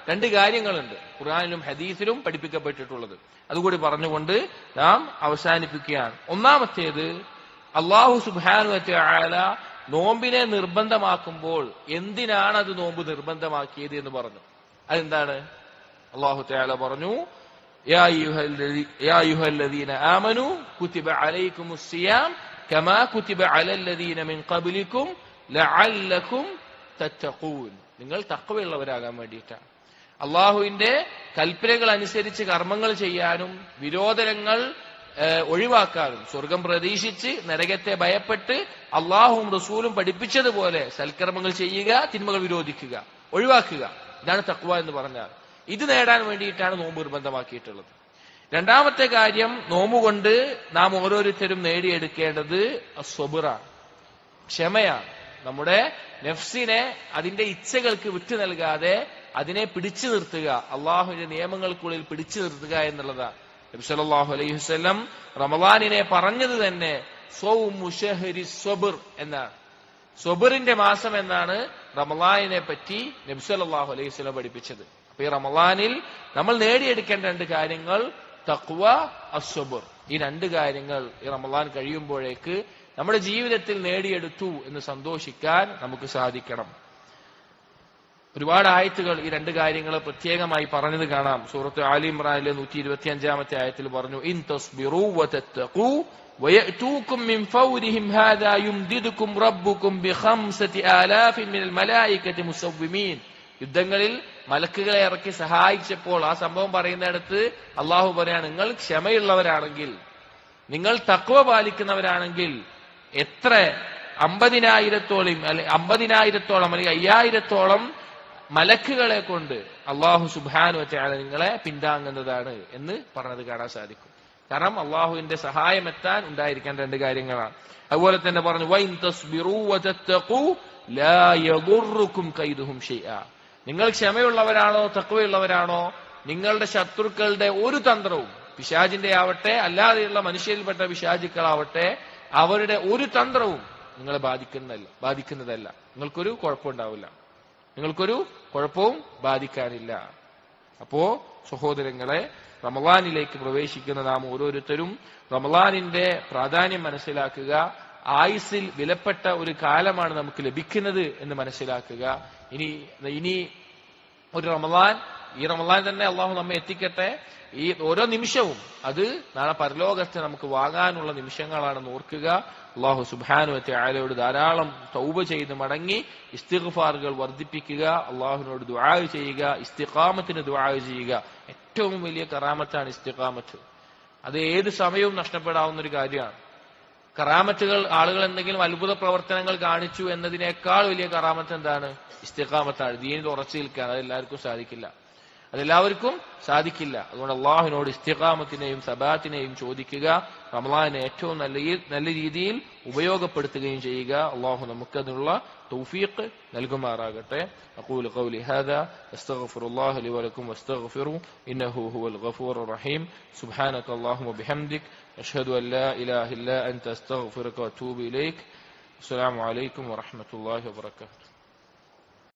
2 കാര്യങ്ങളുണ്ട് ഖുർആനിലും ഹദീസിലും പഠിപ്പിക്കപ്പെട്ടിട്ടുള്ളത്. അതുകൂടി പറഞ്ഞുകൊണ്ട് നാം അവസാനിപ്പിക്കുകയാണ്. ഒന്നാമത്തേത് അല്ലാഹു സുബ്ഹാനഹു വ തആല നോമ്പിനെ നിർബന്ധമാക്കുമ്പോൾ എന്തിനാണ് അത് നോമ്പ് നിർബന്ധമാക്കിയത് എന്ന് പറഞ്ഞു. അതെന്താണ്? അല്ലാഹു തആല പറഞ്ഞു, യാ അയ്യുഹല്ലദീന ആമനൂ കുതിബ അലൈക്കുമുസ് സിയാം കമാ കുതിബ അലല്ലദീന മിൻ ഖബ്ലിക്കും ലഅല്ലക്കും തത്തഖൂൻ. നിങ്ങൾ തഖ്വയുള്ളവരാകാൻ വേണ്ടിയിട്ടാണ്. അള്ളാഹുവിന്റെ കൽപ്പനകൾ അനുസരിച്ച് കർമ്മങ്ങൾ ചെയ്യാനും വിരോധനങ്ങൾ ഒഴിവാക്കാനും സ്വർഗം പ്രതീക്ഷിച്ച് നരകത്തെ ഭയപ്പെട്ട് അള്ളാഹുവും റസൂലും പഠിപ്പിച്ചതുപോലെ സൽക്കർമ്മങ്ങൾ ചെയ്യുക, തിന്മകൾ വിരോധിക്കുക, ഒഴിവാക്കുക. ഇതാണ് തഖ്വ എന്ന് പറഞ്ഞാൽ. ഇത് നേടാൻ വേണ്ടിയിട്ടാണ് നോമ്പ് നിർബന്ധമാക്കിയിട്ടുള്ളത്. രണ്ടാമത്തെ കാര്യം, നോമ്പുകൊണ്ട് നാം ഓരോരുത്തരും നേടിയെടുക്കേണ്ടത് സ്വബറാണ്, ക്ഷമയാണ്. നമ്മുടെ നഫ്സിനെ അതിന്റെ ഇച്ഛകൾക്ക് വിട്ടു നൽകാതെ അതിനെ പിടിച്ചു നിർത്തുക, അള്ളാഹുവിന്റെ നിയമങ്ങൾക്കുള്ളിൽ പിടിച്ചു നിർത്തുക എന്നുള്ളതാണ്. നബി സല്ലല്ലാഹു അലൈഹി വസല്ലം റമളാനിനെ പറഞ്ഞത് തന്നെ സ്വൗമു ശഹരി സ്വബർ എന്നാണ്. സ്വബറിന്റെ മാസം എന്നാണ് റമളാനിനെ പറ്റി നബി സല്ലല്ലാഹു അലൈഹി വസല്ലം പഠിപ്പിച്ചത്. അപ്പൊ ഈ റമളാനിൽ നമ്മൾ നേടിയെടുക്കേണ്ട രണ്ട് കാര്യങ്ങൾ തഖ്വ, അസ്വബർ. ഈ രണ്ട് കാര്യങ്ങൾ ഈ റമളാൻ കഴിയുമ്പോഴേക്ക് നമ്മുടെ ജീവിതത്തിൽ നേടിയെടുത്തു എന്ന് സന്തോഷിക്കാൻ നമുക്ക് സാധിക്കണം. ഒരുപാട് ആയത്തുകൾ ഈ രണ്ട് കാര്യങ്ങൾ പ്രത്യേകമായി പറഞ്ഞത് കാണാം. സൂറത്ത് ആലി ഇംറാനിലെ 125-ാമത്തെ ആയത്തിൽ പറഞ്ഞു, ഇൻ തസ്ബിറൂ വതത്തഖൂ വയഅതൂകും മിൻ ഫൗരിഹിം ഹാദാ യുംദിദുകും റബ്ബുകും ബിഖംസതി ആലാഫിൻ മിനൽ മലായികതി മുസവ്വിമീൻ. യുദ്ധങ്ങളിൽ മലക്കുകളെ ഇറക്കി സഹായിച്ചപ്പോൾ ആ സംഭവം പറയുന്നിടത്ത് അള്ളാഹു പറയാണ്, നിങ്ങൾ ക്ഷമയുള്ളവരാണെങ്കിൽ, നിങ്ങൾ തഖ്വ പാലിക്കുന്നവരാണെങ്കിൽ എത്ര 50,000-ഓളം അല്ലെങ്കിൽ 5,000-ഓളം മലക്കുകളെ കൊണ്ട് അള്ളാഹു സുബ്ഹാനഹു വ തആല നിങ്ങളെ പിന്താങ്ങുന്നതാണ് എന്ന് പറഞ്ഞത് കാണാൻ സാധിക്കും. കാരണം അള്ളാഹുവിന്റെ സഹായം എത്താൻ ഉണ്ടായിരിക്കേണ്ട രണ്ട് കാര്യങ്ങളാണ്. അതുപോലെ തന്നെ പറഞ്ഞു, വഇൻ തസ്ബിറൂ വതത്തഖൂ ലാ യദുർറുകും കൈദുഹും ഷൈആ. നിങ്ങൾ ക്ഷമയുള്ളവരാണോ തഖ്വയുള്ളവരാണോ, നിങ്ങളുടെ ശത്രുക്കളുടെ ഒരു തന്ത്രവും, പിശാചിന്റെ ആവട്ടെ അല്ലാതെയുള്ള മനുഷ്യരിൽപ്പെട്ട പിശാചുക്കളാവട്ടെ, അവരുടെ ഒരു തന്ത്രവും നിങ്ങളെ ബാധിക്കുന്നതല്ല. നിങ്ങൾക്കൊരു കുഴപ്പമുണ്ടാവില്ല, നിങ്ങൾക്കൊരു കുഴപ്പവും ബാധിക്കാനില്ല. അപ്പോ സഹോദരങ്ങളെ, റമളാനിലേക്ക് പ്രവേശിക്കുന്ന നാം ഓരോരുത്തരും റമളാനിന്റെ പ്രാധാന്യം മനസ്സിലാക്കുക. ആയുസ്സിൽ വിലപ്പെട്ട ഒരു കാലമാണ് നമുക്ക് ലഭിക്കുന്നത് എന്ന് മനസ്സിലാക്കുക. ഇനി ഒരു റമളാൻ, ഈ റമളാൻ തന്നെ അള്ളാഹു നമ്മെ എത്തിക്കട്ടെ. ഈ ഓരോ നിമിഷവും അത് നാളെ പരലോകത്തെ നമുക്ക് വാങ്ങാനുള്ള നിമിഷങ്ങളാണെന്ന് ഓർക്കുക. അള്ളാഹു സുബ്ഹാനഹു വ തആലയോട് ധാരാളം തൗബ ചെയ്ത് മടങ്ങി ഇസ്തിഗ്ഫാറുകൾ വർദ്ധിപ്പിക്കുക, അള്ളാഹുവിനോട് ദുആ ചെയ്യുക, ഇസ്തിഖാമത്തിന് ദുആ ചെയ്യുക. ഏറ്റവും വലിയ കറാമത്താണ് ഇസ്തിഖാമത്ത്. അത് ഏത് സമയവും നഷ്ടപ്പെടാവുന്ന ഒരു കാര്യമാണ്. കറാമത്തുകൾ, ആളുകൾ എന്തെങ്കിലും അത്ഭുത പ്രവർത്തനങ്ങൾ കാണിച്ചു എന്നതിനേക്കാൾ വലിയ കറാമത്ത് എന്താണ്? ഇസ്തിഖാമത്താണ്. ദീനിൽ ഉറച്ചു നിൽക്കാൻ അതെല്ലാവർക്കും സാധിക്കില്ല. അതുകൊണ്ട് അള്ളാഹുവിനോട് ഇസ്തിഖാമത്തിനെയും സബാത്തിനെയും ചോദിക്കുക. റമളാനെ ഏറ്റവും നല്ല രീതിയിൽ ഉപയോഗപ്പെടുത്തുകയും ചെയ്യുക. അള്ളാഹു നമുക്കതിനുള്ള തൗഫീഖ് നൽകുമാറാകട്ടെ. അഖൂലു ഖൗലി ഹാദാ അസ്തഗ്ഫിറുല്ലാഹ ലി വലക്കും വസ്തഗ്ഫിറു ഇന്നഹു ഹുവൽ ഗഫൂറുർ റഹീം. സുബ്ഹാനക അല്ലാഹുമ്മ ബിഹംദിക് അഷ്ഹദു അൻ ലാ ഇലാഹ ഇല്ലാ അൻത അസ്തഗ്ഫിറുക വഅതൂബു ഇലൈക്. അസ്സലാമു അലൈക്കും വറഹ്മത്തുള്ളാഹി വബറകാതുഹു.